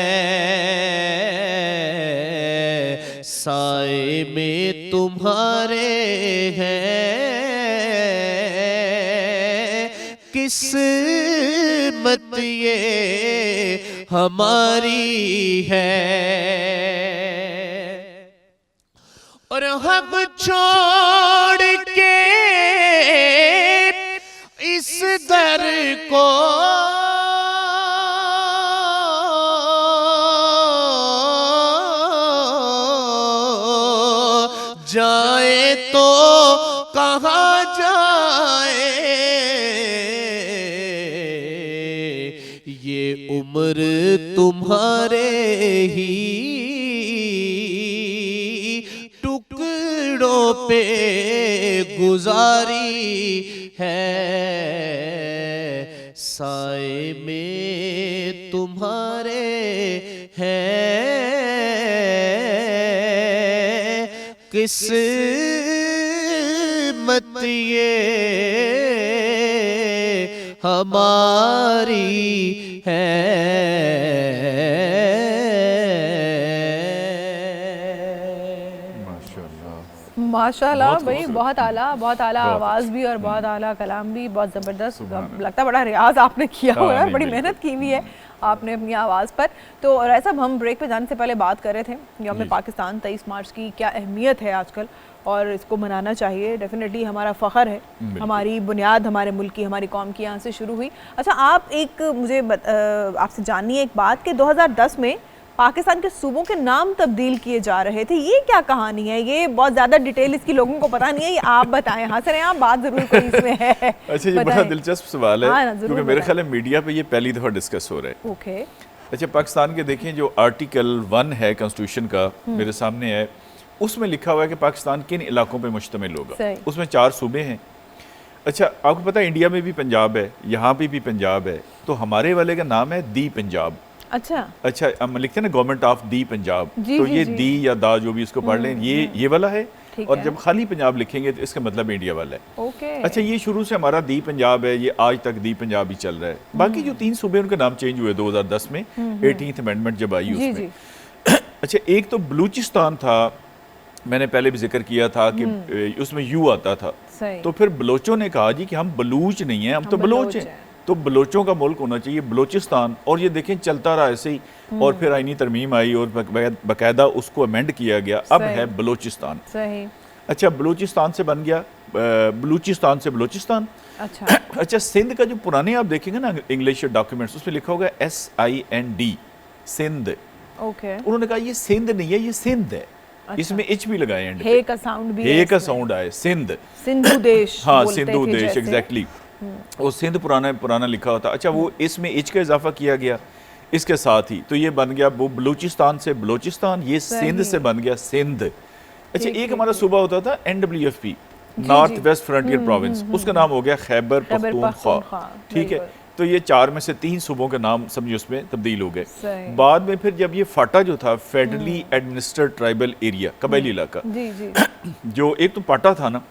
साए में तुम्हारे हैं किस्मत ये हमारी है। और हम छोड़ के इस दर को जाए तो कहाँ जाए। ये उम्र तुम्हारे ही टुकड़ों पे गुजारी है। साए में तुम्हारे हैं किस्मत ये हमारी है। माशाल्लाह बहुत भाई, खूबसूरत। बहुत आला बहुत आवाज़ भी और बहुत आला कलाम भी, बहुत ज़बरदस्त। लगता है बड़ा रियाज आपने किया हाँ, हुआ है, नहीं, बड़ी बिल्कुल। मेहनत की हुई है आपने अपनी आवाज़ पर। तो राय साहब, हम ब्रेक पे जाने से पहले बात कर रहे थे यौम जी। पाकिस्तान 23 मार्च की क्या अहमियत है आजकल, और इसको मनाना चाहिए। डेफिनेटली हमारा फ़ख्र है, हमारी बुनियाद हमारे मुल्क की, हमारी कौम की यहाँ से शुरू हुई। अच्छा, आप एक मुझे आपसे जाननी है एक बात कि 2010 में पाकिस्तान के सूबों के नाम तब्दील किए जा रहे थे, ये क्या कहानी है? ये बहुत ज़्यादा डिटेल इसकी लोगों को पता नहीं है, ये आप बताएं। हाँ सर, आप बात ज़रूर कोई इसमें है। अच्छा, ये बड़ा बताएं। दिलचस्प सवाल है, हाँ ना, ज़रूर क्योंकि मेरे बताएं। ख्याल है मीडिया पे ये पहली दफ़ा डिस्कस हो रहा है। ओके। अच्छा, पाकिस्तान के देखें जो आर्टिकल 1 है कॉन्स्टिट्यूशन का, मेरे सामने है, उसमें लिखा हुआ है कि पाकिस्तान किन इलाकों पे मुश्तमिल होगा। सही। उसमें 4 सूबे हैं। अच्छा, आपको पता है इंडिया में भी पंजाब है, यहाँ पे भी पंजाब है, तो हमारे वाले का नाम है दी पंजाब। अच्छा, हम लिखते हैं ना गवर्नमेंट ऑफ दी पंजाब, जी, तो जी, ये जी। दी या दा जो भी इसको पढ़ लें, ये वाला है। ठीक और है। जब खाली पंजाब लिखेंगे तो इसका मतलब इंडिया वाला है। ओके। अच्छा, ये शुरू से हमारा दी पंजाब है, ये आज तक दी पंजाब ही चल रहा है। बाकी जो 3 सूबे उनके नाम चेंज हुए 2010 में, 18th अमेंडमेंट जब आई जी, उसमें। जी। अच्छा, एक तो बलूचिस्तान था, मैंने पहले भी जिक्र किया था कि उसमें यू आता था, सही। तो फिर बलोचों ने कहा जी कि हम बलूच नहीं हैं, हम तो बलोच हैं, तो बलोचों का मुल्क होना चाहिए बलोचिस्तान। और ये देखें चलता रहा ऐसे ही, और फिर आईनी तरमीम आई और बाकायदा उसको अमेंड किया गया, अब सही। है बलोचिस्तान। सही। अच्छा, बलूचिस्तान से बन गया बलूचिस्तान से बलोचिस्तान। अच्छा। अच्छा, सिंध का जो पुराने आप देखेंगे ना इंग्लिश डॉक्यूमेंट्स, उसमें लिखा होगा SIND, सिंध। ओके। उन्होंने कहा ये सिंध नहीं है, ये सिंध है। अच्छा। इसमें एच भी लगाए एंड हे का साउंड भी हे है का इसमें। साउंड आए, सिंध। सिंधु देश हाँ, बोलते सिंधु थे देश, जैसे। एग्जैक्टली। वो सिंध पुराना लिखा होता। अच्छा, वो इसमें एच का इजाफा किया गया इसके साथ ही, तो ये बन गया वो बलूचिस्तान से बलोचिस्तान, ये सिंध से बन गया सिंध। अच्छा, एक हमारा सूबा होता था NWFP, north west frontier province, उसका नाम हो गया खैबर पख्तूनख्वा। ठीक है, तो ये 4 में से 3 सूबों के नाम समझिए उसमें तब्दील हो गए। सही। बाद में फिर जब ये फाटा जो था, फेडरली एडमिनिस्टर्ड ट्राइबल एरिया, कबायली इलाका, जी, जी। जो एक तो पाटा था ना,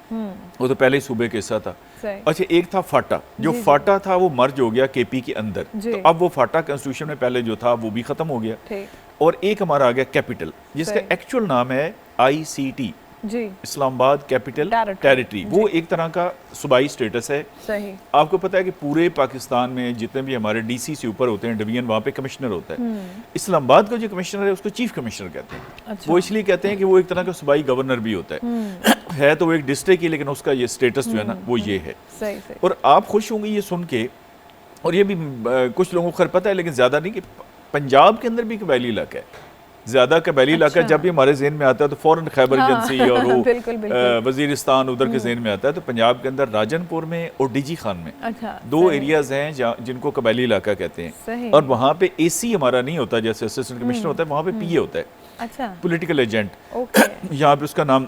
वो तो पहले ही सूबे के हिस्सा था। सही। अच्छा, एक था फाटा, जो फाटा था वो मर्ज हो गया KP के अंदर, जी। तो अब वो फाटा कॉन्स्टिट्यूशन में पहले जो था वो भी खत्म हो गया। ठीक। और एक हमारा आ गया कैपिटल, जिसका सही। एक्चुअल नाम है ICT, जी। Islamabad capital Territory। टेरिटरी। वो एक तरह का सूबाई स्टेटस है। सही। आपको पता है कि पूरे पाकिस्तान में जितने भी हमारे DC से ऊपर होते हैं डिवीजन, वहाँ पे कमिश्नर होता है। इस्लामाबाद का जो कमिश्नर है उसको चीफ कमिश्नर कहते हैं। अच्छा। वो इसलिए कहते हैं कि वो एक तरह का सूबाई गवर्नर भी होता है तो वो एक डिस्ट्रिक्ट ही, लेकिन उसका ये स्टेटस जो है ना वो ये है। सही, सही। और आप खुश होंगे ये सुन के, और ये भी कुछ लोगों को खैर पता है लेकिन ज़्यादा नहीं, कि पंजाब के अंदर भी कबायली इलाका है, ज़्यादा कबायली इलाका। जब भी हमारे जहन में आता है तो फ़ौरन खैबर एजेंसी और वो बिल्कुल, बिल्कुल। वजीरिस्तान उधर के जहन में आता है। तो पंजाब के अंदर राजनपुर में और DG खान में अच्छा। 2 सही। एरियाज हैं जिनको कबायली इलाका कहते हैं। सही। और वहाँ पे AC हमारा नहीं होता, जैसे असिस्टेंट कमिश्नर होता है, वहाँ पे PA होता है, अच्छा। Political agent. ओके। यहाँ पे उसका नाम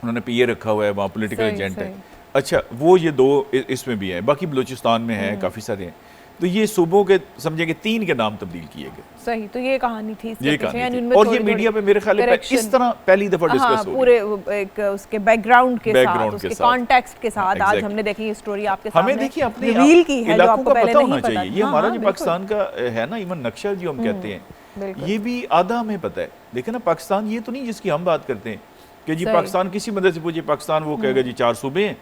उन्होंने PA रखा हुआ है, वहाँ पॉलिटिकल सही, एजेंट है। सही। अच्छा, वो ये 2 इसमें भी हैं, बाकी बलूचिस्तान में हैं, काफ़ी सारे हैं। तो ये सूबों के समझे कि 3 के नाम तब्दील किए गए। सही, तो ये कहानी थी इसके ये पीछे, कहानी यानी थी। उनमें और ये थोड़ी-थोड़ी मीडिया पे मेरे ख्याल है correction। इस तरह पहली दफा हाँ, डिस्कस हो रही पूरे एक उसके बैकग्राउंड के साथ, Background के उसके साथ। कॉन्टेक्स्ट के साथ आज Exactly। हमने देखी ये स्टोरी आपके हमें सामने देखिए अपने रिवील की है, जो इलाकों आपको का पहले पता नहीं होना पता चाहिए। था। ये हाँ, हमारा हाँ, जो बिल्कुल। पाकिस्तान का है ना, इवन नक्शा जो हम कहते हैं, बिल्कुल। ये भी आधा हमें पता है। देखिए ना, पाकिस्तान ये तो नहीं जिसकी हम बात करते हैं कि जी सही। पाकिस्तान, किसी मदद से पूछिए पाकिस्तान, वो कहेगा जी 4 सूबे हैं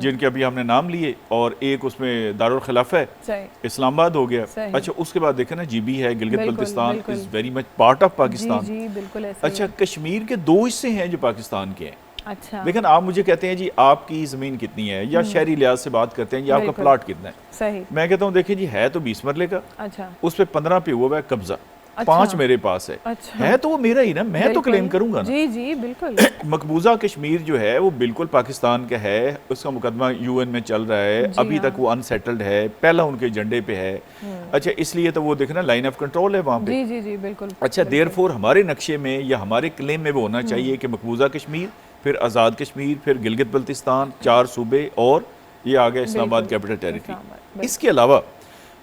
जिनके अभी हमने नाम लिए, और एक उसमें दारुल खिलाफा है, सही। इस्लामाबाद हो गया। सही। अच्छा, उसके बाद देखें ना GB है, गिलगित बिल्कुल, बल्तिस्तान बिल्कुल। Is very much part of जी, पाकिस्तान। जी, बिल्कुल ऐसे ही अच्छा, है। कश्मीर के 2 हिस्से हैं जो पाकिस्तान के हैं। अच्छा। लेकिन आप मुझे कहते हैं जी आपकी ज़मीन कितनी है, या शहरी लिहाज से बात करते हैं जी आपका बिल्कुल। प्लाट कितना है। सही। मैं कहता हूँ देखिए जी, है तो 20 मरले का, अच्छा। उस पे 15 पे हुआ है कब्जा, अच्छा। 5 मेरे पास है। अच्छा। है तो वो मेरा ही ना, मैं तो बिल्कुल। क्लेम करूंगा ना। जी, जी, बिल्कुल। मकबूजा कश्मीर जो है वो बिल्कुल पाकिस्तान का है, उसका मुकदमा UN में चल रहा है, जी अभी हाँ। तक वो अनसेटल्ड है, पहला उनके एजेंडे पे है। अच्छा, इसलिए तो वो देखना लाइन ऑफ कंट्रोल है वहाँ पे। जी, जी, जी, बिल्कुल। अच्छा, देयरफॉर हमारे नक्शे में या हमारे क्लेम में वो होना चाहिए कि मकबूजा कश्मीर, फिर आज़ाद कश्मीर, फिर गिलगित बल्तिस्तान, 4 सूबे, और ये आ गया इस्लामाबाद बिल्कुल। Capital territory. इस्लामाबाद, इसके अलावा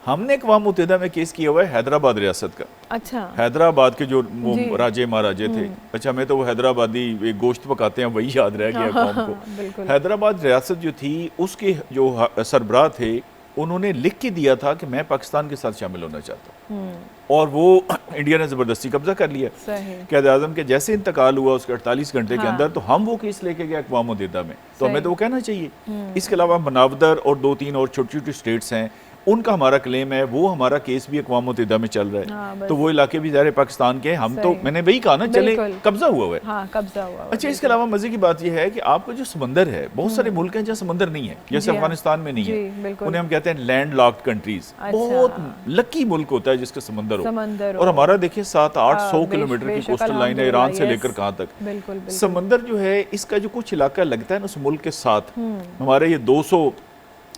हमने अक़वाम मुत्तहिदा में केस किया हुआ है हैदराबाद रियासत का। अच्छा। हैदराबाद के जो वो जी। राजे महाराजे थे, अच्छा, मैं तो वो हैदराबादी एक गोश्त पकाते हैं वही याद रह गया कौम को। बिल्कुल। हैदराबाद रियासत जो थी उसके जो सरबराह थे उन्होंने लिख के दिया था कि मैं पाकिस्तान के साथ शामिल होना चाहता हूँ, और वो इंडिया ने ज़बरदस्ती कब्जा कर लिया। क़ायद आज़म के जैसे इंतकाल हुआ उसके 48 घंटे के अंदर, तो हम वो केस लेके गए अक़वाम मुत्तहिदा में, तो हमें तो वो कहना चाहिए। इसके अलावा मनावदर और 2-3 और छोटी छोटी स्टेट्स हैं, उनका हमारा क्लेम है, वो हमारा केस भी अक़वाम मुत्तहिदा में चल रहा है, तो वो इलाके भी ज़ाहिर पाकिस्तान के, हम तो मैंने वही कहा ना, चले कब्जा हुआ हुआ है। कब्जा हुआ। अच्छा, इसके अलावा मजे की बात यह है कि आपका जो समंदर है, बहुत सारे मुल्क हैं जहाँ समंदर नहीं है, जैसे अफगानिस्तान में नहीं है, उन्हें हम कहते हैं लैंड लॉक्ड कंट्रीज। बहुत लकी मुल्क होता है जिसका समंदर हो, और हमारा देखिए 700-800 किलोमीटर की कोस्टल लाइन है ईरान से लेकर कहाँ तक। समंदर जो है इसका जो कुछ इलाका लगता है ना उस मुल्क के साथ, हमारे ये 200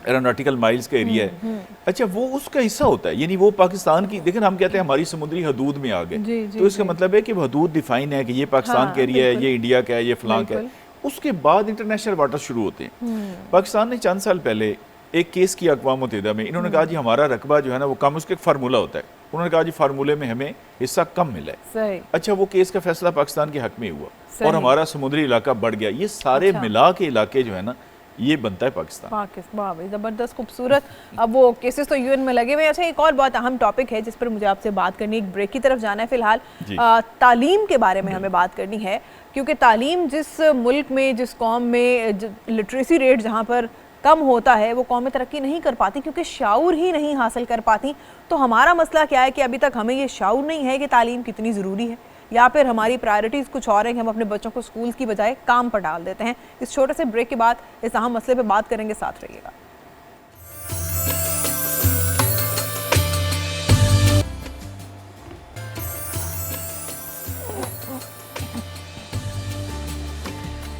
एरोनॉटिकल माइल्स का एरिया है, अच्छा वो उसका हिस्सा होता है, यानी वो पाकिस्तान की, देखिए हम कहते हैं हमारी समुद्री हदूद में आ गए, तो इसका मतलब है कि हदूद डिफाइन है कि ये पाकिस्तान का एरिया है, ये इंडिया का है, ये फलां का है। उसके बाद इंटरनेशनल वाटर शुरू होते हैं। पाकिस्तान ने चंद साल पहले एक केस किया अक़वाम मुत्तहिदा में, इन्होंने कहा जी हमारा रकबा जो है ना वो कम, उसका एक फार्मूला होता है, उन्होंने कहा जी फार्मूले में हमें हिस्सा कम मिला है। अच्छा, वो केस का फैसला पाकिस्तान के हक में हुआ और हमारा समुद्री इलाका बढ़ गया। ये सारे मिला के इलाके जो है ना ये बनता है पाकिस्तान। वाह भाई, ज़बरदस्त, खूबसूरत। अब वो केसेस तो यूएन में लगे हुए हैं। अच्छा, एक और बहुत अहम टॉपिक है जिस पर मुझे आपसे बात करनी है, एक ब्रेक की तरफ जाना है फिलहाल। तालीम के बारे में हमें बात करनी है, क्योंकि तालीम जिस मुल्क में, जिस कौम में लिटरेसी रेट जहाँ पर कम होता है, वो कौमें तरक्की नहीं कर पाती क्योंकि शाऊर ही नहीं हासिल कर पाती। तो हमारा मसला क्या है कि अभी तक हमें ये शाऊर नहीं है कि तालीम कितनी ज़रूरी है, या फिर हमारी प्रायोरिटीज़ कुछ और है कि हम अपने बच्चों को स्कूल की बजाय काम पर डाल देते हैं। इस छोटे से ब्रेक के बाद इस अहम मसले पे बात करेंगे, साथ रहिएगा।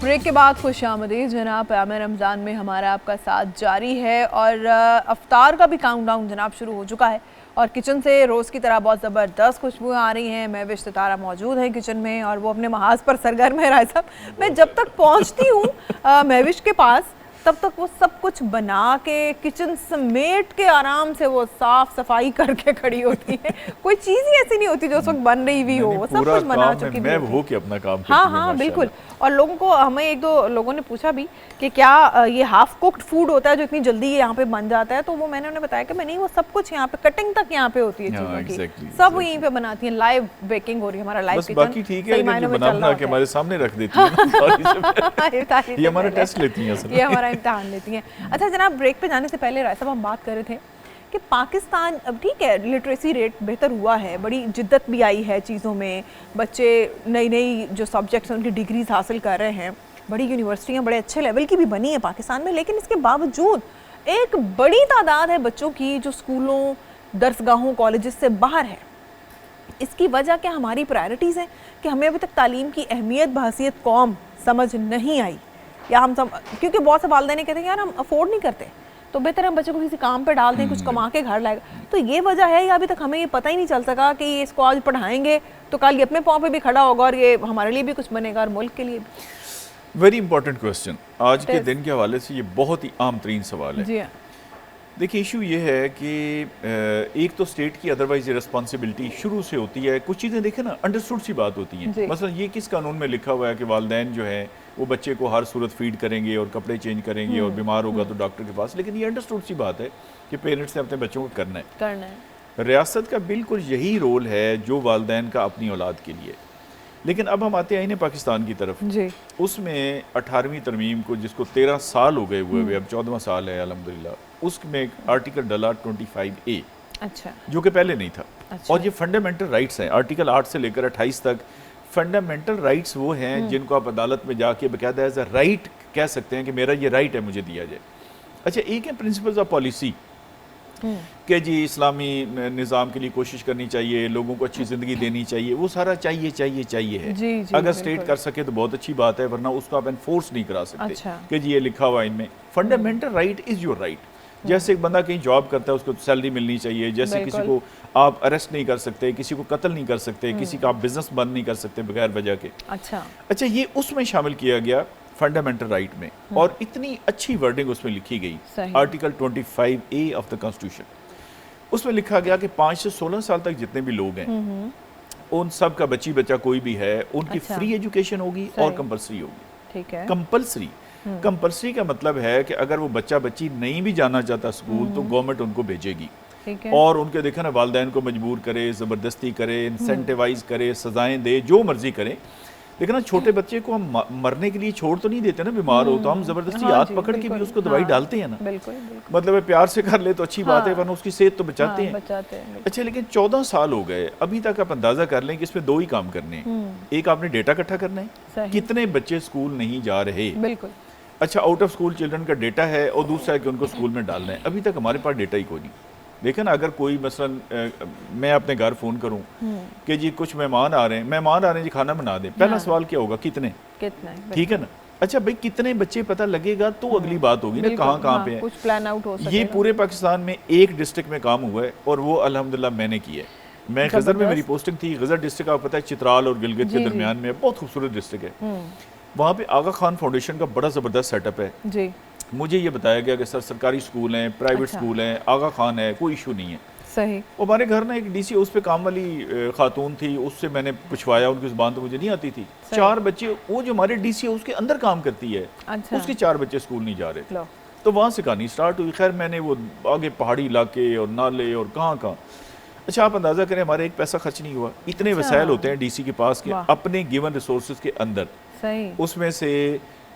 ब्रेक के बाद खुशामदीद जनाब। क़याम रमज़ान में हमारा आपका साथ जारी है और अफ्तार का भी काउंटडाउन जनाब शुरू हो चुका है, और किचन से रोज़ की तरह बहुत ज़बरदस्त खुशबुएं आ रही हैं। महविश सितारा मौजूद है किचन में और वो अपने महाज पर सरगर्म है। राय साहब, मैं जब तक पहुंचती हूँ महविश के पास, तब तक वो सब कुछ बना के किचन समेट के आराम से वो साफ सफाई करके खड़ी होती है। कोई चीज़ ही ऐसी नहीं होती जो उस वक्त बन रही हुई हो, वो सब कुछ बना चुकी मैं हो के अपना काम करती हूँ। हाँ, बिल्कुल। और लोगों को, हमें एक दो लोगों ने पूछा भी कि क्या ये हाफ कुक्ड फूड होता है जो इतनी जल्दी यहाँ पे बन जाता है, तो वो मैंने उन्हें बताया कि मैं नहीं, वो सब कुछ यहाँ पे कटिंग तक यहाँ पे होती है चीज़ों की, सब वो यहीं पे बनाती है। लाइव बेकिंग हो रही है, हमारा लाइव किचन। बाकी ठीक है, बना के हमारे सामने रख देती है, ये हमारा टेस्ट लेती हैं, ये हमारा इम्तिहान लेती हैं। अच्छा जनाब, ब्रेक पे जाने से पहले राय साहब हम बात कर रहे थे कि पाकिस्तान, अब ठीक है लिटरेसी रेट बेहतर हुआ है, बड़ी जिद्दत भी आई है चीज़ों में, बच्चे नई नई जो सब्जेक्ट्स हैं उनकी डिग्रीज हासिल कर रहे हैं, बड़ी यूनिवर्सिटियाँ बड़े अच्छे लेवल की भी बनी है पाकिस्तान में, लेकिन इसके बावजूद एक बड़ी तादाद है बच्चों की जो स्कूलों, दरसगाहों, कॉलेजेस से बाहर है। इसकी वजह क्या हमारी प्रायोरिटीज़ हैं कि हमें अभी तक तालीम की अहमियत बहसीयत कौम समझ नहीं आई, या हम सब, क्योंकि बहुत से वालिदैन कहते हैं यार हम अफोर्ड नहीं करते, तो बेहतर हम बच्चों को किसी काम पे डाल दें, कुछ कमा के घर लाएगा। तो ये वजह है, या अभी तक हमें ये पता ही नहीं चल सका कि इसको आज पढ़ाएंगे तो कल ये अपने पाँव पे भी खड़ा होगा और ये हमारे लिए भी कुछ बनेगा और मुल्क के लिए भी। वेरी इंपॉर्टेंट क्वेश्चन आज के दिन के हवाले से, ये बहुत ही आम तरीन सवाल है। जी हाँ। देखिए, इशू ये है कि एक तो स्टेट की अदरवाइज रिस्पॉन्सिबिलिटी शुरू से होती है, कुछ चीज़ें देखें ना अंडरस्टूड सी बात होती हैं। मसलन ये किस कानून में लिखा हुआ है कि वालिदैन जो है वो बच्चे को हर सूरत फीड करेंगे और कपड़े चेंज करेंगे और बीमार होगा तो डॉक्टर के पास, लेकिन ये अंडरस्टूड सी बात है कि पेरेंट्स ने अपने बच्चों को करना है। रियासत का बिल्कुल यही रोल है जो वालिदैन का अपनी औलाद के लिए। लेकिन अब हम आते हैं इन्हें पाकिस्तान की तरफ जी। उसमें 18वीं तरमीम को, जिसको 13 साल हो गए हुए, अब 14वां साल है अल्हम्दुलिल्लाह, उसमें एक आर्टिकल डला 25A, अच्छा, जो कि पहले नहीं था। अच्छा। और ये फंडामेंटल राइट्स हैं, आर्टिकल 8 से लेकर 28 तक फंडामेंटल राइट्स वो हैं जिनको आप अदालत में जाके बकायदा एज अ राइट कह सकते हैं कि मेरा ये राइट है, मुझे दिया जाए। अच्छा, एक है प्रिंसिपल्स ऑफ पॉलिसी कि जी इस्लामी निज़ाम के लिए कोशिश करनी चाहिए, लोगों को अच्छी ज़िंदगी देनी चाहिए, वो सारा चाहिए चाहिए चाहिए है। जी, अगर स्टेट कर सके तो बहुत अच्छी बात है, वरना उसको आप एनफोर्स नहीं करा सकते। अच्छा। कि जी ये लिखा हुआ इनमें, fundamental right is your right. जैसे एक बंदा कहीं जॉब करता है उसको सैलरी मिलनी चाहिए, जैसे किसी को आप अरेस्ट नहीं कर सकते, किसी को कत्ल नहीं कर सकते, किसी का आप बिजनेस बंद नहीं कर सकते बगैर वजह के। अच्छा, ये उसमें शामिल किया गया फंडामेंटल राइट में, और इतनी अच्छी वर्डिंग उसमें लिखी गई, article 25A of the constitution. उसमें लिखा गया कि 5 से 16 साल तक जितने भी लोग हैं उन सब का बच्चा कोई भी है, उनकी फ्री एजुकेशन होगी और कंपलसरी होगी। ठीक है, कंपलसरी। कंपल्सरी का मतलब है कि अगर वो बच्चा बच्ची नहीं भी जाना चाहता स्कूल तो गवर्नमेंट उनको भेजेगी, ठीक है। और उनके देखे ना वालिदैन को मजबूर करे, ज़बरदस्ती करे, इंसेंटिवाइज करे, सज़ाएं दे, जो मर्जी करे। लेकिन ना छोटे बच्चे को हम मरने के लिए छोड़ तो नहीं देते ना, बीमार हो तो हम ज़बरदस्ती हाँ हाथ जी, पकड़ के भी बिल्कुल, उसको दवाई हाँ, डालते हैं ना। बिल्कुल बिल्कुल। मतलब है प्यार से कर ले तो अच्छी बात है, हाँ, वरना उसकी सेहत तो बचाते हाँ, हैं। बचाते हैं बिल्कुल। अच्छा, लेकिन 14 साल हो गए, अभी तक आप अंदाजा कर लें कि इसमें दो ही काम करने हैं। एक आपने डेटा इकट्ठा करना है, सही। कितने बच्चे स्कूल नहीं जा रहे। बिल्कुल। अच्छा, आउट ऑफ स्कूल चिल्ड्रन का डेटा है, और दूसरा है कि उनको स्कूल में डालना है। अभी तक हमारे पास डेटा ही कोई नहीं। देखें ना, अगर कोई मसलन मैं अपने घर फ़ोन करूं कि जी कुछ मेहमान आ रहे हैं जी, खाना बना दें, पहला सवाल क्या होगा, कितने, ठीक है ना। अच्छा भाई, कितने बच्चे पता लगेगा तो अगली बात होगी ना, कहाँ कहाँ पे है, कुछ प्लान आउट हो सके। ये पूरे पाकिस्तान में एक डिस्ट्रिक्ट में काम हुआ है, और वो अल्हम्दुलिल्लाह मैंने किया है। मैं गज़र में मेरी पोस्टिंग थी। गज़र डिस्ट्रिक्ट आपको पता है चित्राल और गिलगित के दरमियान में बहुत खूबसूरत डिस्ट्रिक्ट है। वहाँ पे आगा खान फाउंडेशन का बड़ा ज़बरदस्त सेटअप है जी। मुझे ये बताया गया कि सर सरकारी स्कूल हैं, प्राइवेट स्कूल हैं, आगा खान है, कोई इशू नहीं है। सही। हमारे घर ना एक डीसी उस पे काम वाली खातून थी, उससे मैंने पूछवाया, उनकी ज़ुबान तो मुझे नहीं आती थी। 4 बच्चे, वो जो हमारे डीसी है उसके अंदर काम करती है, अच्छा। उसके 4 बच्चे स्कूल नहीं जा रहे थे, तो वहाँ से कहानी स्टार्ट हुई। खैर मैंने वो आगे पहाड़ी इलाके और नाले और कहाँ कहाँ, अच्छा आप अंदाज़ा करें हमारे एक पैसा खर्च नहीं हुआ। इतने वसाइल होते हैं डीसी के पास के अपने गिवन रिसोर्सेज के अंदर। सही। उसमें से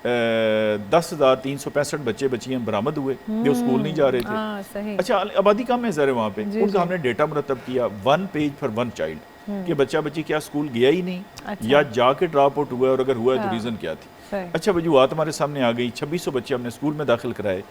10,365 बच्चे बच्चियां बरामद हुए जो स्कूल नहीं जा रहे थे। सही। अच्छा, आबादी कम है ज़रा वहाँ पे, उनका हमने डेटा मुरतब किया, 1 पेज फॉर 1 चाइल्ड, कि बच्चा बच्ची क्या स्कूल गया ही नहीं, अच्छा। या जाके ड्रॉप आउट हुआ, और अगर हुआ है तो रीज़न क्या थी। अच्छा वजूहत हमारे सामने आ गई, 2600 बच्चे हमने स्कूल में दाखिल कराए।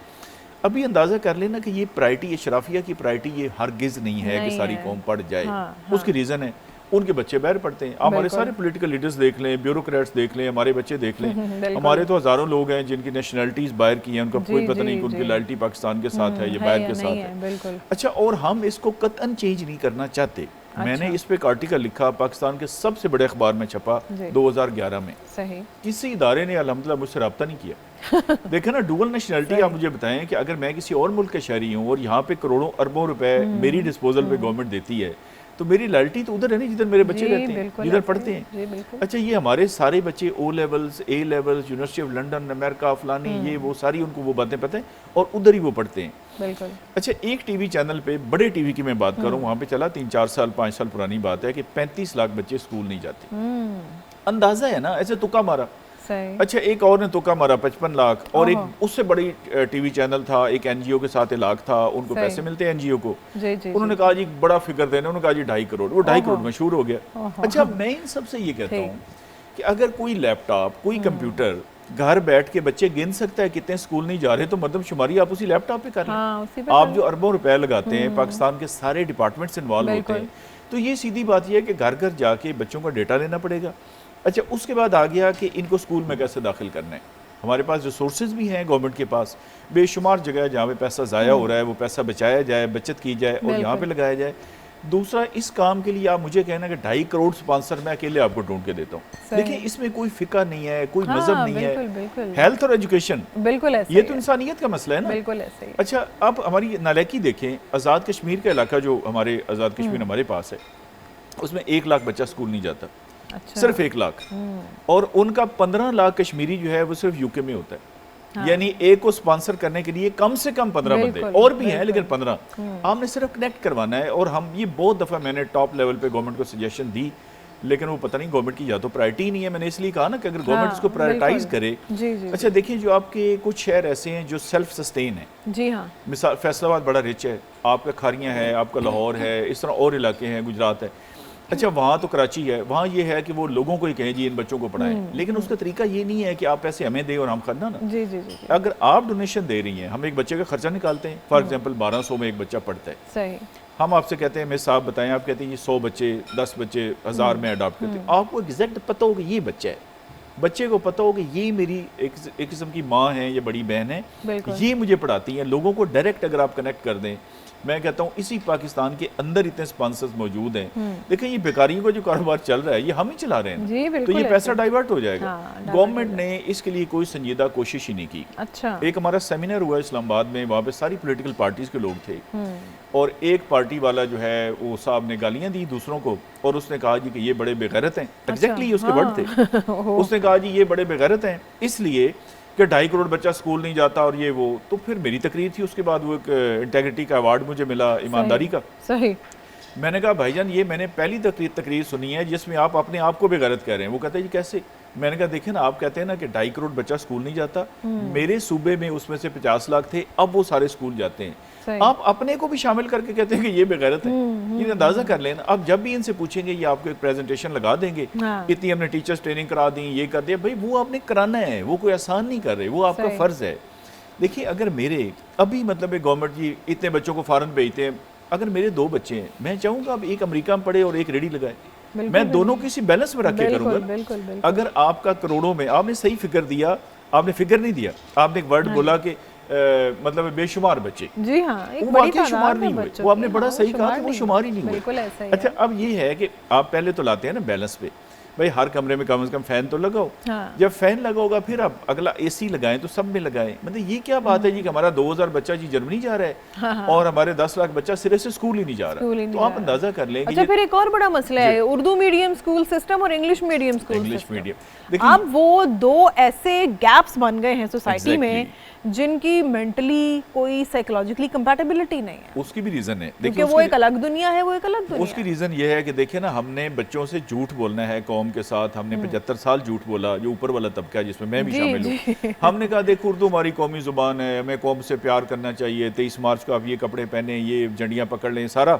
अभी अंदाज़ा कर लेना कि ये प्रायरिटी, अशराफिया की प्रायरिटी ये हरगिज़ नहीं है कि सारी कौम पढ़ जाए। उसकी रीज़न है उनके बच्चे बाहर पढ़ते हैं। हमारे सारे पॉलिटिकल लीडर्स देख लें, ब्यूरोक्रेट्स देख लें, हमारे बच्चे देख लें, हमारे तो हज़ारों लोग हैं जिनकी नेशनलिटीज़ बाहर की हैं, उनका कोई पता नहीं कि उनकी लॉयल्टी पाकिस्तान के साथ है या बाहर के साथ है। अच्छा, और हम इसको कतन चेंज नहीं करना चाहते। मैंने इस पे एक आर्टिकल लिखा, पाकिस्तान के सबसे बड़े अखबार में छपा 2011 में। सही। किसी इदारे ने अल्हम्दुलिल्लाह मुझसे रब्ता नहीं किया। देखें ना, डुअल नेशनलिटी, आप मुझे बताएं कि अगर मैं किसी और मुल्क के शहरी हूँ और यहाँ पे करोड़ों अरबों रुपए मेरी डिस्पोजल पे गवर्नमेंट देती है, तो मेरी लॉयल्टी तो उधर है नहीं जिधर मेरे बच्चे रहते हैं, जिधर पढ़ते हैं। अच्छा, ये हमारे सारे बच्चे O levels, A levels, university of London, America, फलानी, ये वो सारी उनको वो बातें पता है और उधर ही वो पढ़ते हैं। बिल्कुल। अच्छा, एक टीवी चैनल पे, बड़े टीवी की मैं बात करूँ, वहाँ पे चला 3-4 साल 5 साल पुरानी बात है कि 35 लाख बच्चे स्कूल नहीं जाते। अंदाजा है ना, ऐसे तुक्का मारा। अच्छा, एक और ने तुक्का मारा 55 लाख, और एक उससे बड़ी टीवी चैनल था, एक एनजीओ के साथ इलाक था, उनको पैसे मिलते हैं एनजीओ को। उन्होंने कहा जी बड़ा फिगर देने, उन्होंने कहा जी 2.5 करोड़, वो 2.5 करोड़ मशहूर हो गया। अच्छा, मैं इन सबसे ये कहता हूँ कि अगर कोई लैपटॉप, कोई कंप्यूटर घर बैठ के बच्चे गिन सकता है कितने स्कूल नहीं जा रहे, तो मतलब शुमारी आप उसी लैपटॉप पे कर लें। आप जो अरबों रुपए लगाते हैं, पाकिस्तान के सारे डिपार्टमेंट्स इन्वॉल्व होते हैं, तो ये सीधी बात यह है कि घर घर जाके बच्चों का डेटा लेना पड़ेगा। अच्छा, उसके बाद आ गया कि इनको स्कूल में कैसे दाखिल करना है। हमारे पास रिसोर्सेज भी हैं गवर्नमेंट के पास, बेशुमार जगह जहाँ पे पैसा ज़ाया हो रहा है, वो पैसा बचाया जाए, बचत की जाए और यहाँ पे लगाया जाए। दूसरा, इस काम के लिए आप मुझे कहना कि 2.5 करोड़ स्पॉन्सर मैं अकेले आपको ढूंढ के देता हूँ। देखिए, इसमें कोई फिक्र नहीं है, कोई मजहब नहीं है, हेल्थ और एजुकेशन बिल्कुल ऐसे, ये तो इंसानियत का मसला है ना। बिल्कुल ऐसे। अच्छा, आप हमारी नालायकी देखें, आज़ाद कश्मीर का इलाका जो हमारे आज़ाद कश्मीर हमारे पास है, उसमें 1 लाख बच्चा स्कूल नहीं जाता। अच्छा। सिर्फ 1 लाख, और उनका 15 लाख कश्मीरी जो है वो सिर्फ यूके में होता है। हाँ। यानी एक को स्पॉन्सर करने के लिए कम से कम 15 बंदे, और भी हैं लेकिन 15 हमने सिर्फ कनेक्ट करवाना है। और हम ये बहुत दफ़ा मैंने टॉप लेवल पे गवर्नमेंट को सजेशन दी, लेकिन वो पता नहीं गवर्नमेंट की या तो प्रायोरिटी नहीं है। मैंने इसलिए कहा ना कि अगर गवर्नमेंट इसको प्रायोरिटाइज करे। अच्छा, देखिए, जो आपके कुछ शहर ऐसे हैं जो सेल्फ सस्टेन है, जी हाँ, मिसाल फैसलाबाद बड़ा रिच है, आपका खारियाँ है, आपका लाहौर है, इस तरह और इलाके हैं, गुजरात है। अच्छा, वहाँ तो कराची है, वहाँ ये है कि वो लोगों को ही कहें जी इन बच्चों को पढ़ाएं, लेकिन उसका तरीका ये नहीं है कि आप पैसे हमें दें और हम खरीदना ना। जी जी जी। अगर आप डोनेशन दे रही हैं, हम एक बच्चे का खर्चा निकालते हैं, फॉर एग्जांपल 1200 में एक बच्चा पढ़ता है, सही। हम आपसे कहते हैं मेरे साहब बताएं, आप कहते हैं ये 100 बच्चे, 10 बच्चे 1000 में अडॉप्ट करते हैं। आपको एग्जैक्ट पता हो कि ये बच्चा है, बच्चे को पता हो कि ये मेरी एक किस्म की माँ है या बड़ी बहन है, ये मुझे पढ़ाती है। लोगों को डायरेक्ट अगर आप कनेक्ट कर दें, मैं कहता हूँ इसी पाकिस्तान के अंदर इतने स्पॉन्सर्स मौजूद हैं। देखें, ये बेकारियों का जो कारोबार चल रहा है ये हम ही चला रहे हैं, तो ये पैसा डाइवर्ट हो जाएगा। गवर्नमेंट ने इसके लिए कोई संजीदा कोशिश ही नहीं की। अच्छा, एक हमारा सेमिनार हुआ इस्लामाबाद में, वहाँ पे सारी पॉलिटिकल पार्टीज के लोग थे, और एक पार्टी वाला जो है वो साहब ने गालियाँ दी दूसरों को, और उसने कहा जी कि ये बड़े बेगैरत हैं। एग्जैक्टली उसके वर्ड थे। उसने कहा जी ये बड़े बेगैरत हैं इसलिए कि 2.5 करोड़ बच्चा स्कूल नहीं जाता और ये वो, तो फिर मेरी तकरीर थी, उसके बाद वो एक इंटेग्रिटी का अवार्ड मुझे मिला, ईमानदारी का। सही। मैंने कहा भाईजान ये मैंने पहली तकरीर सुनी है जिसमें आप अपने आप को भी गलत कह रहे हैं। वो कहते हैं जी कैसे? मैंने कहा देखें ना, आप कहते हैं ना कि 2.5 करोड़ बच्चा स्कूल नहीं जाता, मेरे सूबे में उसमें से 50 लाख थे, अब वो सारे स्कूल जाते हैं। आप अपने को भी शामिल करके कहते हैं कि ये बेगैरत है। ये अंदाजा कर लेना। अब जब भी इनसे पूछेंगे ये आपको एक प्रेजेंटेशन लगा देंगे, इतनी हमने टीचर्स ट्रेनिंग करा दी, ये कर दिया, भाई वो आपने कराना है, वो कोई आसान नहीं कर रहे, वो आपका फर्ज है। देखिए अगर मेरे अभी मतलब गवर्नमेंट जी इतने बच्चों को फॉरेन भेजते हैं, अगर मेरे 2 बच्चे हैं, मैं चाहूँगा अब एक अमेरिका में पढ़े और एक रेडी लगाए, मैं दोनों किसी बैलेंस में रख के करूँगा। अगर आपका करोड़ों में, आपने सही फिगर दिया, आपने फिगर नहीं दिया, आपने एक वर्ड बोला कि मतलब बेशुमार बच्चे, जी हाँ, वो वाकई शुमार नहीं हुए, वो आपने बड़ा सही कहा कि वो शुमार ही नहीं हुए। अच्छा अब ये है कि आप पहले तो लाते हैं ना बैलेंस पे, भाई हर कमरे में कम से कम फैन तो लगाओ। जब फैन लगा होगा फिर आप अगला एसी लगाएं तो सब में लगाएं। मतलब ये क्या बात है जी कि हमारा 2000 बच्चा जी जर्मनी जा रहा है और हमारे 10 लाख बच्चा सिरे से स्कूल ही नहीं जा रहा, तो आप अंदाजा कर लें। अच्छा फिर एक और बड़ा मसला है उर्दू मीडियम स्कूल सिस्टम और English medium school. English medium अब वो 2 ऐसे गैप्स बन गए हैं सोसाइटी में जिनकी मेंटली कोई साइकोलॉजिकली कंपैटिबिलिटी नहीं है। उसकी भी रीजन है, देखिए वो एक अलग दुनिया है, वो एक अलग दुनिया। उसकी रीजन ये है कि देखिए ना, हमने बच्चों से झूठ बोलना है कौम के साथ, हमने 75 साल झूठ बोला, जो ऊपर वाला तबका है जिसमें मैं भी शामिल हूँ। हमने कहा देखो उर्दू हमारी कौमी जुबान है, हमें कौम से प्यार करना चाहिए, 23 मार्च को आप ये कपड़े पहने, ये झंडियाँ पकड़ लें सारा।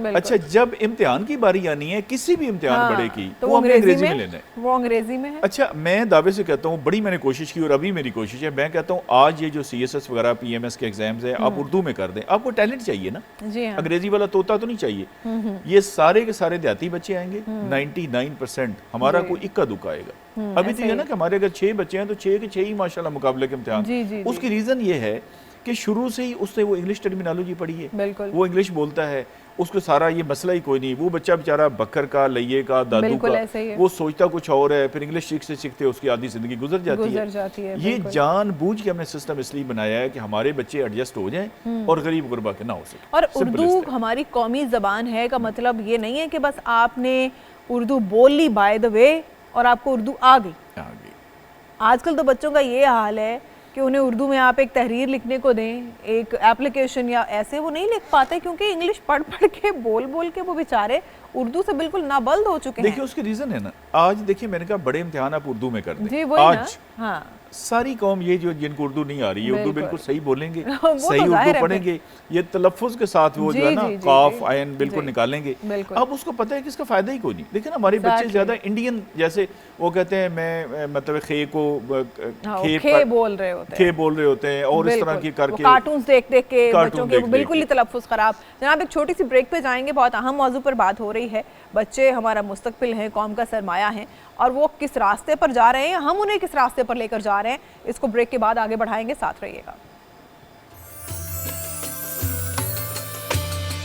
अच्छा जब इम्तिहान की बारी आनी है किसी भी इम्तिहान बड़े की, तो वो हमें अंग्रेजी में लेना है, वो अंग्रेजी में है। अच्छा मैं दावे से कहता हूँ, बड़ी मैंने कोशिश की और अभी मेरी कोशिश है, मैं कहता हूँ आज ये जो CSS वगैरह PMS के एग्जाम्स है आप उर्दू में कर दें। आपको टैलेंट चाहिए ना, अंग्रेजी वाला तोता तो नहीं चाहिए। ये सारे के सारे देहाती बच्चे आएंगे, 99% हमारा कोई इक्का दुक्का आएगा। अभी तो ये ना कि हमारे अगर 6 बच्चे हैं तो 6 के 6 ही माशाल्लाह मुकाबले के इम्तिहान। उसकी रीजन ये है कि शुरू से ही उसने वो इंग्लिश टर्मिनोलॉजी पढ़ी है, वो इंग्लिश बोलता है, उसको सारा ये मसला ही कोई नहीं। वो बच्चा बेचारा बकर का, लइये का, दादू का, वो सोचता कुछ और है, फिर इंग्लिश सीखते सीखते उसकी आधी जिंदगी गुजर जाती है। ये जानबूझ के हमने सिस्टम इसलिए बनाया है कि हमारे बच्चे एडजस्ट हो जाएं और गरीब गुरबा के ना हो सके। और उर्दू हमारी कौमी जबान है का मतलब ये नहीं है कि बस आपने उर्दू बोल ली बाय द वे और आपको उर्दू आ गई। आजकल तो बच्चों का ये हाल है कि उन्हें उर्दू में आप एक तहरीर लिखने को दें, एक एप्लीकेशन या ऐसे, वो नहीं लिख पाते क्योंकि इंग्लिश पढ़ पढ़ के बोल बोल के वो बेचारे उर्दू से बिल्कुल नाबल्द हो चुके हैं। देखिए उसकी रीजन है ना, आज देखिए मैंने कहा बड़े इम्तिहान आप उर्दू में कर दें। जी वही आज ना, हाँ सारी कौम ये जो जिनको उर्दू नहीं आ रही है उर्दू बिल्कुल सही बोलेंगे, सही उर्दू पढ़ेंगे, ये तलफ्फुज़ के साथ वो जो है ना काफ आयन बिल्कुल निकालेंगे। अब उसको पता है कि इसका फायदा ही कोई नहीं। देखिए ना हमारे बच्चे ज्यादा इंडियन, जैसे वो कहते हैं मैं मतलब खे को खे बोल रहे होते हैं और इस तरह की करके कार्टून्स देख देख के बच्चों के बिल्कुल ही तलफ्फुज़ खराब। जनाब एक छोटी सी ब्रेक पे जाएंगे, बहुत अहम मौजू पर बात हो रही है। बच्चे हमारा मुस्तकबिल हैं, कौम का सरमाया है, और वो किस रास्ते पर जा रहे हैं, हम उन्हें किस रास्ते पर लेकर जा रहे हैं, इसको ब्रेक के बाद आगे बढ़ाएंगे। साथ रहिएगा।